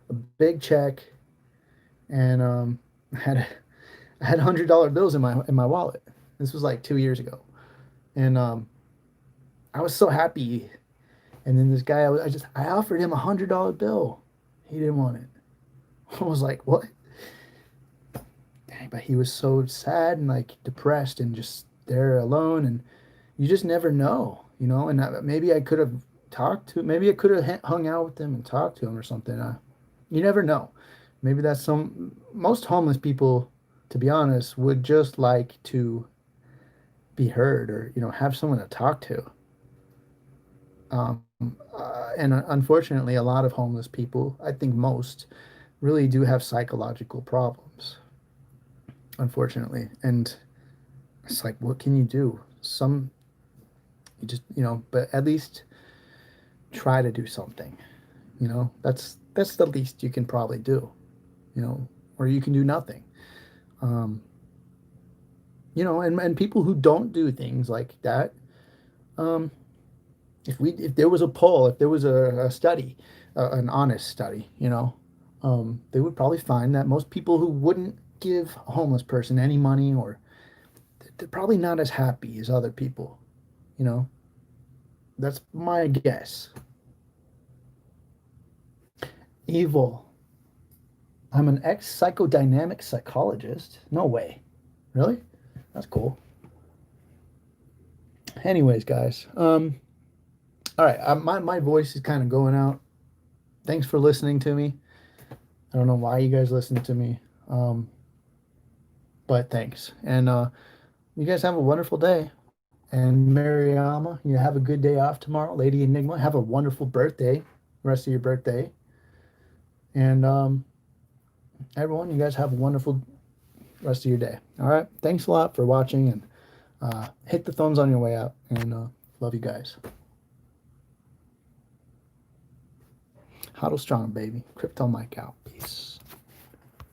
a big check, and I had $100 bills in my wallet. This was like 2 years ago, and I was so happy. And then this guy, I offered him $100 bill. He didn't want it. I was like, what? Dang, but he was so sad and like depressed and just there alone, and you just never know. And maybe I could have maybe I could have hung out with him and talked to him or something. You never know. Maybe that's most homeless people, to be honest, would just like to be heard or, have someone to talk to. And unfortunately, a lot of homeless people, I think most, really do have psychological problems, unfortunately. And it's like, what can you do? You just, but at least try to do something, that's the least you can probably do, or you can do nothing. Um, and people who don't do things like that, um, if there was a poll, if there was a study, an honest study, they would probably find that most people who wouldn't give a homeless person any money, or they're probably not as happy as other people, you know. That's my guess. Evil. I'm an ex-psychodynamic psychologist. No way. Really? That's cool. Anyways, guys. All right. My voice is kind of going out. Thanks for listening to me. I don't know why you guys listen to me. But thanks. And you guys have a wonderful day. And Mariama, you have a good day off tomorrow. Lady Enigma, have a wonderful birthday, rest of your birthday. And everyone, you guys have a wonderful rest of your day. All right. Thanks a lot for watching, and hit the thumbs on your way out. And love you guys. Huddle strong, baby. Crypto Mike out. Peace.